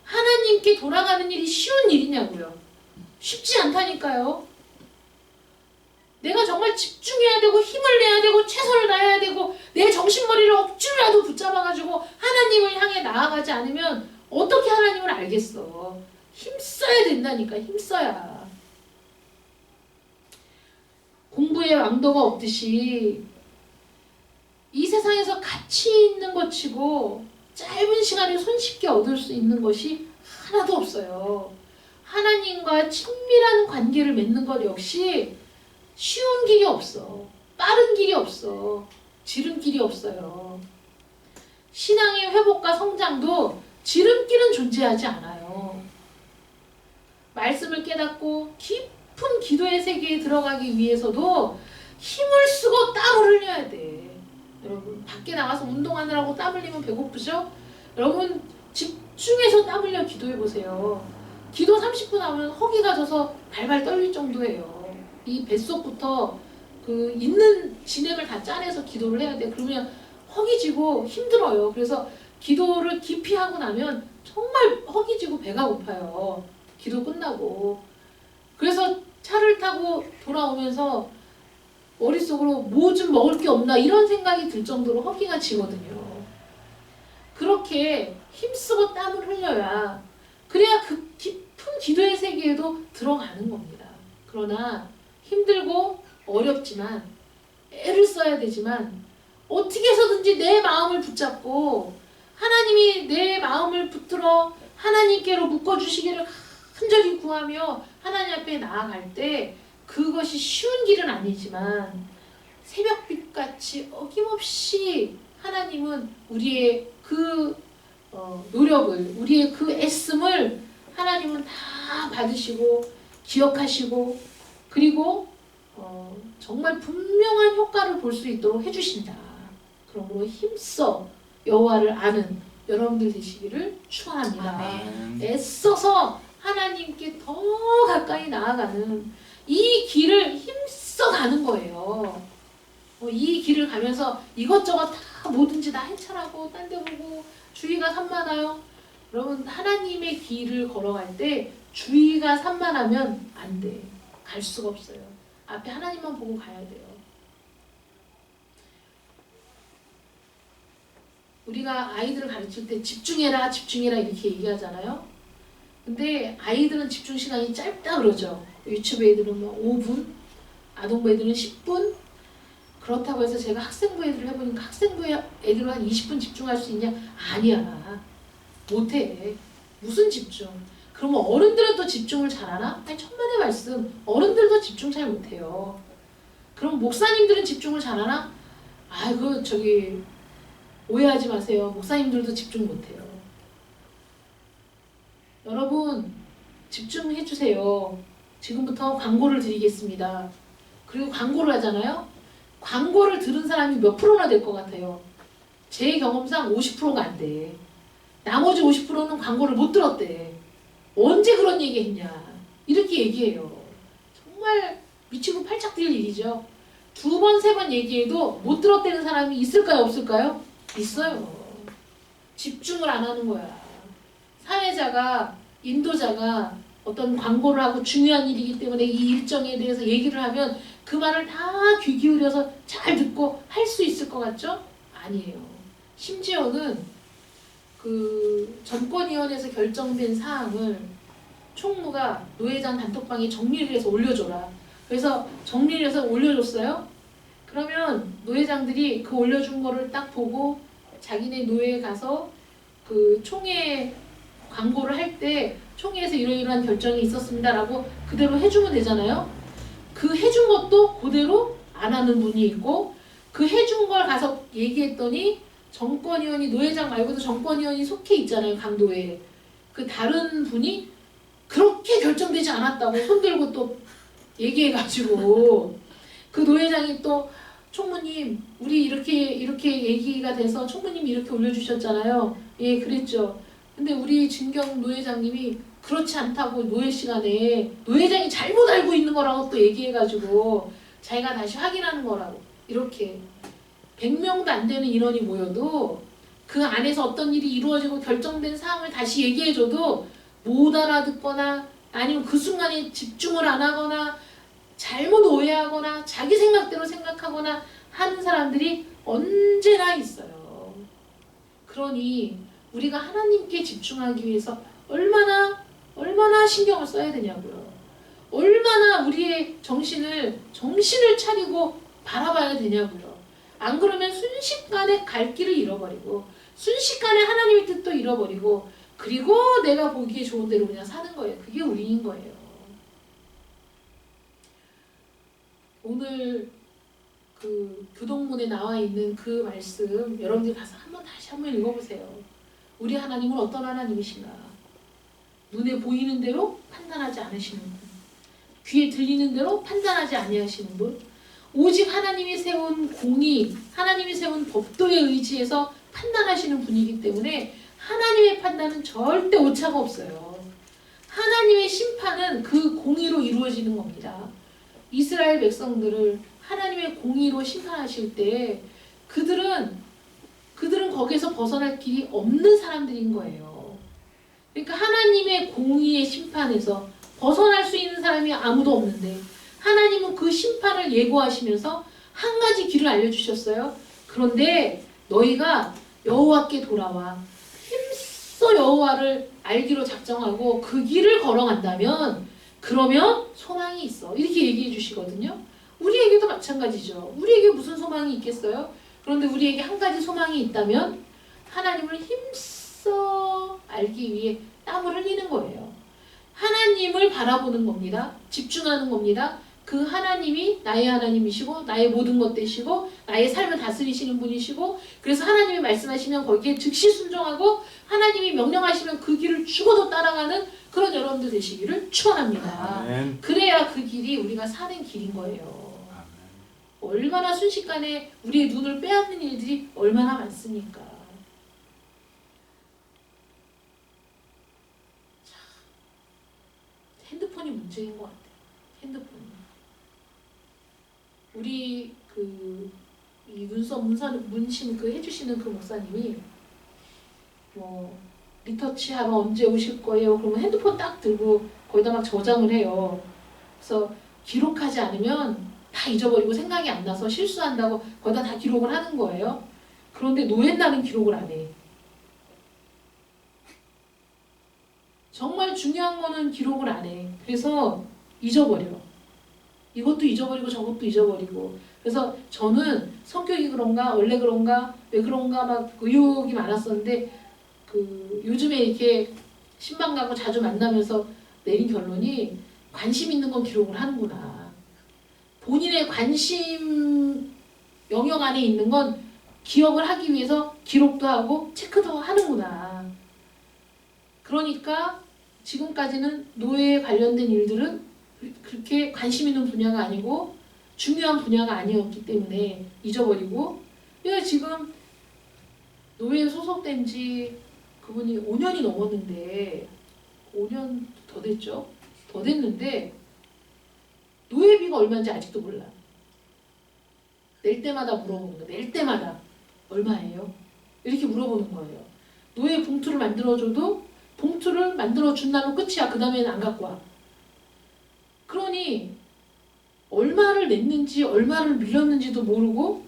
S1: 하나님께 돌아가는 일이 쉬운 일이냐고요. 쉽지 않다니까요. 내가 정말 집중해야 되고 힘을 내야 되고 최선을 다해야 되고 내 정신머리를 억지로라도 붙잡아가지고 하나님을 향해 나아가지 않으면 어떻게 하나님을 알겠어. 힘써야 된다니까. 힘써야. 공부에 왕도가 없듯이 이 세상에서 가치 있는 것 치고 짧은 시간에 손쉽게 얻을 수 있는 것이 하나도 없어요. 하나님과 친밀한 관계를 맺는 것 역시 쉬운 길이 없어. 빠른 길이 없어. 지름길이 없어요. 신앙의 회복과 성장도 지름길은 존재하지 않아요. 말씀을 깨닫고 깊은 기도의 세계에 들어가기 위해서도 힘을 쓰고 땀을 흘려야 돼. 여러분 밖에 나가서 운동하느라고 땀 흘리면 배고프죠? 여러분 집중해서 땀 흘려 기도해보세요. 기도 30분 하면 허기가 져서 발발 떨릴 정도예요. 이 뱃속부터 그 있는 진액을 다 짜내서 기도를 해야 돼. 그러면 허기지고 힘들어요. 그래서 기도를 깊이 하고 나면 정말 허기지고 배가 고파요. 기도 끝나고. 그래서 차를 타고 돌아오면서 머릿속으로 뭐 좀 먹을 게 없나 이런 생각이 들 정도로 허기가 지거든요. 그렇게 힘쓰고 땀을 흘려야 그래야 그 깊은 기도의 세계에도 들어가는 겁니다. 그러나 힘들고 어렵지만 애를 써야 되지만 어떻게 해서든지 내 마음을 붙잡고 하나님이 내 마음을 붙들어 하나님께로 묶어주시기를 간절히 구하며 하나님 앞에 나아갈 때 그것이 쉬운 길은 아니지만 새벽빛같이 어김없이 하나님은 우리의 그 노력을, 우리의 그 애씀을 하나님은 다 받으시고 기억하시고 그리고 정말 분명한 효과를 볼 수 있도록 해주신다. 그러므로 힘써 여호와를 아는 여러분들 되시기를 축원합니다.
S2: 아멘.
S1: 애써서 하나님께 더 가까이 나아가는 이 길을 힘써 가는 거예요. 이 길을 가면서 이것저것 다 뭐든지 다 해찰하고 딴 데 보고 주의가 산만해요. 여러분 하나님의 길을 걸어갈 때 주의가 산만하면 안 돼. 갈 수가 없어요. 앞에 하나님만 보고 가야 돼요. 우리가 아이들을 가르칠 때 집중해라 집중해라 이렇게 얘기하잖아요. 근데 아이들은 집중 시간이 짧다 그러죠. 유치부 애들은 뭐 5분, 아동부 애들은 10분. 그렇다고 해서 제가 학생부 애들을 해보니까 학생부 애들은 한 20분 집중할 수 있냐? 아니야. 못해. 무슨 집중? 그러면 어른들은 또 집중을 잘하나? 아니 천만의 말씀. 어른들도 집중 잘 못해요. 그럼 목사님들은 집중을 잘하나? 아이고 저기 오해하지 마세요. 목사님들도 집중 못해요. 여러분 집중해 주세요. 지금부터 광고를 드리겠습니다. 그리고 광고를 하잖아요. 광고를 들은 사람이 몇 프로나 될 것 같아요? 제 경험상 50%가 안 돼. 나머지 50%는 광고를 못 들었대. 언제 그런 얘기 했냐. 이렇게 얘기해요. 정말 미치고 팔짝 뛸 일이죠. 2번, 3번 얘기해도 못 들었다는 사람이 있을까요? 없을까요? 있어요. 집중을 안 하는 거야. 사회자가, 인도자가 어떤 광고를 하고 중요한 일이기 때문에 이 일정에 대해서 얘기를 하면 그 말을 다 귀 기울여서 잘 듣고 할 수 있을 것 같죠? 아니에요. 심지어는 그 정권위원회에서 결정된 사항을 총무가 노회장 단톡방에 정리를 해서 올려줘라. 그래서 정리를 해서 올려줬어요. 그러면 노회장들이 그 올려준 거를 딱 보고 자기네 노회에 가서 그 총회 광고를 할 때 총회에서 이러이러한 결정이 있었습니다라고 그대로 해주면 되잖아요. 그 해준 것도 그대로 안 하는 분이 있고 그 해준 걸 가서 얘기했더니 정권위원이 노회장 말고도 정권위원이 속해 있잖아요. 강도에. 그 다른 분이 그렇게 결정되지 않았다고 손들고 또 얘기해가지고 그 노회장이 또 총무님 우리 이렇게 얘기가 돼서 총무님이 이렇게 올려주셨잖아요. 예 그랬죠. 근데 우리 진경 노회장님이 그렇지 않다고 노회 시간에 노회장이 잘못 알고 있는 거라고 또 얘기해가지고 자기가 다시 확인하는 거라고 이렇게 100명도 안 되는 인원이 모여도 그 안에서 어떤 일이 이루어지고 결정된 사항을 다시 얘기해줘도 못 알아듣거나 아니면 그 순간에 집중을 안 하거나 잘못 오해하거나 자기 생각대로 생각하거나 하는 사람들이 언제나 있어요. 그러니 우리가 하나님께 집중하기 위해서 얼마나 신경을 써야 되냐고요. 얼마나 우리의 정신을 차리고 바라봐야 되냐고요. 안 그러면 순식간에 갈 길을 잃어버리고 순식간에 하나님의 뜻도 잃어버리고 그리고 내가 보기에 좋은 대로 그냥 사는 거예요. 그게 우리인 거예요. 오늘 그 교동문에 나와 있는 그 말씀 여러분들 가서 다시 한번 읽어보세요. 우리 하나님은 어떤 하나님이신가? 눈에 보이는 대로 판단하지 않으시는 분, 귀에 들리는 대로 판단하지 아니하시는 분, 오직 하나님이 세운 공의, 하나님이 세운 법도에 의지해서 판단하시는 분이기 때문에 하나님의 판단은 절대 오차가 없어요. 하나님의 심판은 그 공의로 이루어지는 겁니다. 이스라엘 백성들을 하나님의 공의로 심판하실 때 그들은 거기서 벗어날 길이 없는 사람들인 거예요. 그러니까 하나님의 공의의 심판에서 벗어날 수 있는 사람이 아무도 없는데 하나님은 그 심판을 예고하시면서 한 가지 길을 알려주셨어요. 그런데 너희가 여호와께 돌아와 힘써 여호와를 알기로 작정하고 그 길을 걸어간다면 그러면 소망이 있어. 이렇게 얘기해 주시거든요. 우리에게도 마찬가지죠. 우리에게 무슨 소망이 있겠어요? 그런데 우리에게 한 가지 소망이 있다면 하나님을 힘써 알기 위해 땀을 흘리는 거예요. 하나님을 바라보는 겁니다. 집중하는 겁니다. 그 하나님이 나의 하나님이시고 나의 모든 것 되시고 나의 삶을 다스리시는 분이시고 그래서 하나님이 말씀하시면 거기에 즉시 순종하고 하나님이 명령하시면 그 길을 죽어도 따라가는 그런 여러분들 되시기를 축원합니다.
S2: 아멘.
S1: 그래야 그 길이 우리가 사는 길인 거예요. 얼마나 순식간에 우리의 눈을 빼앗는 일들이 얼마나 많습니까? 문제인 것 같아요. 핸드폰이. 우리 이 눈썹 문신 해주시는 그 목사님이 뭐 리터치 하러 언제 오실 거예요? 그러면 핸드폰 딱 들고 거기다 막 저장을 해요. 그래서 기록하지 않으면 다 잊어버리고 생각이 안 나서 실수한다고 거기다 다 기록을 하는 거예요. 그런데 노예날은 기록을 안 해. 정말 중요한 거는 기록을 안 해. 그래서 잊어버려. 이것도 잊어버리고 저것도 잊어버리고. 그래서 저는 성격이 그런가 원래 그런가 왜 그런가 막 의혹이 많았었는데 요즘에 이렇게 신방 가고 자주 만나면서 내린 결론이 관심 있는 건 기록을 하는구나. 본인의 관심 영역 안에 있는 건 기억을 하기 위해서 기록도 하고 체크도 하는구나. 그러니까 지금까지는 노예에 관련된 일들은 그렇게 관심 있는 분야가 아니고 중요한 분야가 아니었기 때문에 잊어버리고, 내가 지금 노예에 소속된 지 그분이 5년이 넘었는데 5년 더 됐죠? 더 됐는데 노예비가 얼마인지 아직도 몰라. 낼 때마다 물어보는 거야. 낼 때마다 얼마예요? 이렇게 물어보는 거예요. 노예 봉투를 만들어줘도 봉투를 만들어준다면 끝이야. 그 다음에는 안 갖고 와. 그러니 얼마를 냈는지 얼마를 밀렸는지도 모르고,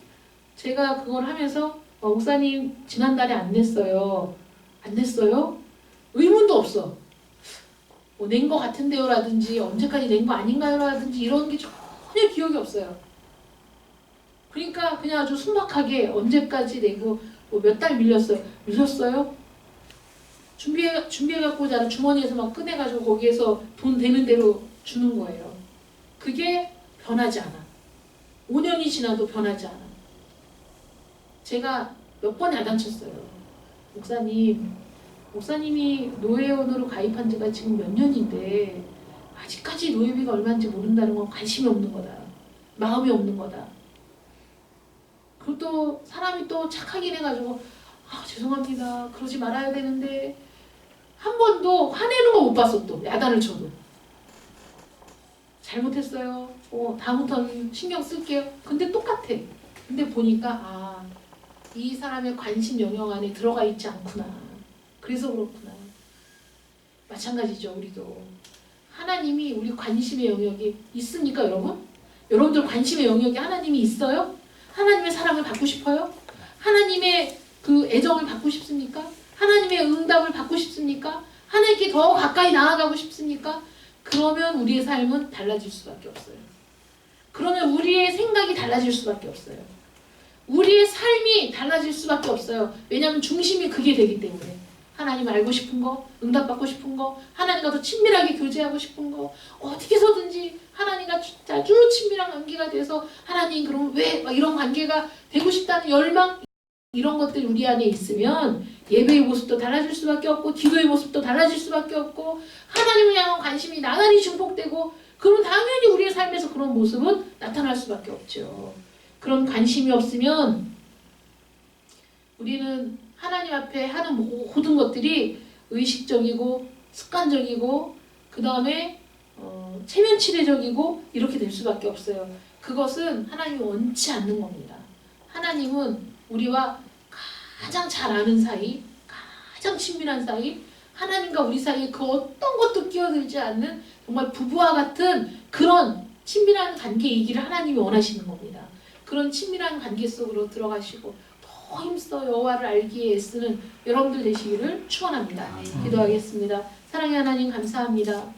S1: 제가 그걸 하면서 목사님 지난달에 안 냈어요. 안 냈어요? 의문도 없어. 뭐 낸 거 같은데요 라든지 언제까지 낸 거 아닌가요 라든지 이런 게 전혀 기억이 없어요. 그러니까 그냥 아주 순박하게 언제까지 내고 뭐 몇 달 밀렸어요. 밀렸어요? 준비해갖고 자는 주머니에서 막 꺼내가지고 거기에서 돈 되는 대로 주는 거예요. 그게 변하지 않아. 5년이 지나도 변하지 않아. 제가 몇 번 야단쳤어요. 목사님이 노예원으로 가입한 지가 지금 몇 년인데 아직까지 노예비가 얼마인지 모른다는 건 관심이 없는 거다. 마음이 없는 거다. 그리고 또 사람이 또 착하긴 해가지고 죄송합니다. 그러지 말아야 되는데 한 번도 화내는 거 못 봤어. 또 야단을 쳐도. 잘못했어요. 다음부터는 신경 쓸게요. 근데 똑같아. 근데 보니까 이 사람의 관심 영역 안에 들어가 있지 않구나. 그래서 그렇구나. 마찬가지죠. 우리도. 하나님이 우리 관심의 영역이 있습니까, 여러분? 여러분들 관심의 영역이 하나님이 있어요? 하나님의 사랑을 받고 싶어요? 하나님의 그 애정을 받고 싶습니까? 하나님의 응답을 받고 싶습니까? 하나님께 더 가까이 나아가고 싶습니까? 그러면 우리의 삶은 달라질 수밖에 없어요. 그러면 우리의 생각이 달라질 수밖에 없어요. 우리의 삶이 달라질 수밖에 없어요. 왜냐하면 중심이 그게 되기 때문에. 하나님 알고 싶은 거, 응답받고 싶은 거, 하나님과 더 친밀하게 교제하고 싶은 거, 어떻게 해서든지 하나님과 아주 친밀한 관계가 돼서 하나님 그럼 왜 막 이런 관계가 되고 싶다는 열망, 이런 것들이 우리 안에 있으면 예배의 모습도 달라질 수밖에 없고 기도의 모습도 달라질 수밖에 없고 하나님을 향한 관심이 나날이 증폭되고, 그럼 당연히 우리의 삶에서 그런 모습은 나타날 수밖에 없죠. 그런 관심이 없으면 우리는 하나님 앞에 하는 모든 것들이 의식적이고 습관적이고 그 다음에 체면치레적이고 이렇게 될 수밖에 없어요. 그것은 하나님이 원치 않는 겁니다. 하나님은 우리와 가장 잘 아는 사이, 가장 친밀한 사이, 하나님과 우리 사이에 그 어떤 것도 끼어들지 않는 정말 부부와 같은 그런 친밀한 관계이기를 하나님이 원하시는 겁니다. 그런 친밀한 관계 속으로 들어가시고 더 힘써 여호와를 알기에 애쓰는 여러분들 되시기를 축원합니다. 기도하겠습니다. 사랑의 하나님 감사합니다.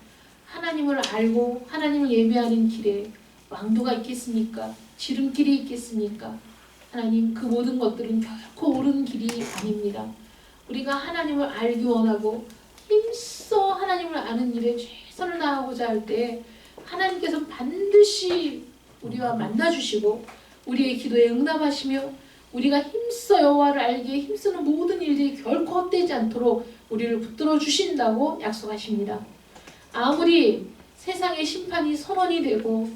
S1: 하나님을 알고 하나님을 예배하는 길에 왕도가 있겠습니까? 지름길이 있겠습니까? 하나님, 그 모든 것들은 결코 옳은 길이 아닙니다. 우리가 하나님을 알기 원하고 힘써 하나님을 아는 일에 최선을 다하고자 할 때 하나님께서 반드시 우리와 만나주시고 우리의 기도에 응답하시며 우리가 힘써 여호와를 알기에 힘쓰는 모든 일들이 결코 헛되지 않도록 우리를 붙들어 주신다고 약속하십니다. 아무리 세상의 심판이 선언이 되고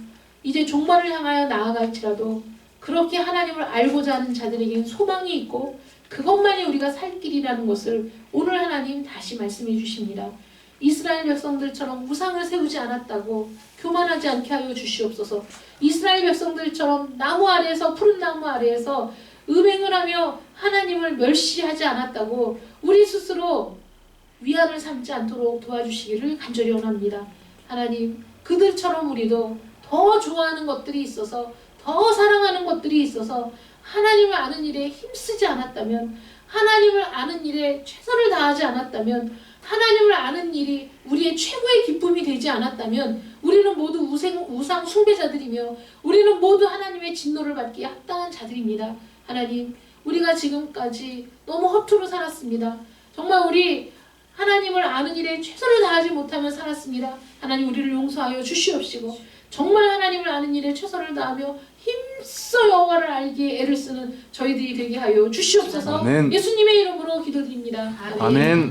S1: 이제 종말을 향하여 나아갈지라도 그렇게 하나님을 알고자 하는 자들에게는 소망이 있고 그것만이 우리가 살 길이라는 것을 오늘 하나님 다시 말씀해 주십니다. 이스라엘 백성들처럼 우상을 세우지 않았다고 교만하지 않게 하여 주시옵소서. 이스라엘 백성들처럼 나무 아래에서 푸른 나무 아래에서 음행을 하며 하나님을 멸시하지 않았다고 우리 스스로 위안을 삼지 않도록 도와주시기를 간절히 원합니다. 하나님, 그들처럼 우리도 더 좋아하는 것들이 있어서, 더 사랑하는 것들이 있어서 하나님을 아는 일에 힘쓰지 않았다면, 하나님을 아는 일에 최선을 다하지 않았다면, 하나님을 아는 일이 우리의 최고의 기쁨이 되지 않았다면 우리는 모두 우상 숭배자들이며 우리는 모두 하나님의 진노를 받기에 합당한 자들입니다. 하나님, 우리가 지금까지 너무 허투루 살았습니다. 정말 우리 하나님을 아는 일에 최선을 다하지 못하며 살았습니다. 하나님, 우리를 용서하여 주시옵시고 정말 하나님을 아는 일에 최선을 다하며 힘써 여호와를 알기에 애를 쓰는 저희들이 되게 하여 주시옵소서.
S2: 아멘.
S1: 예수님의 이름으로 기도드립니다.
S2: 아멘.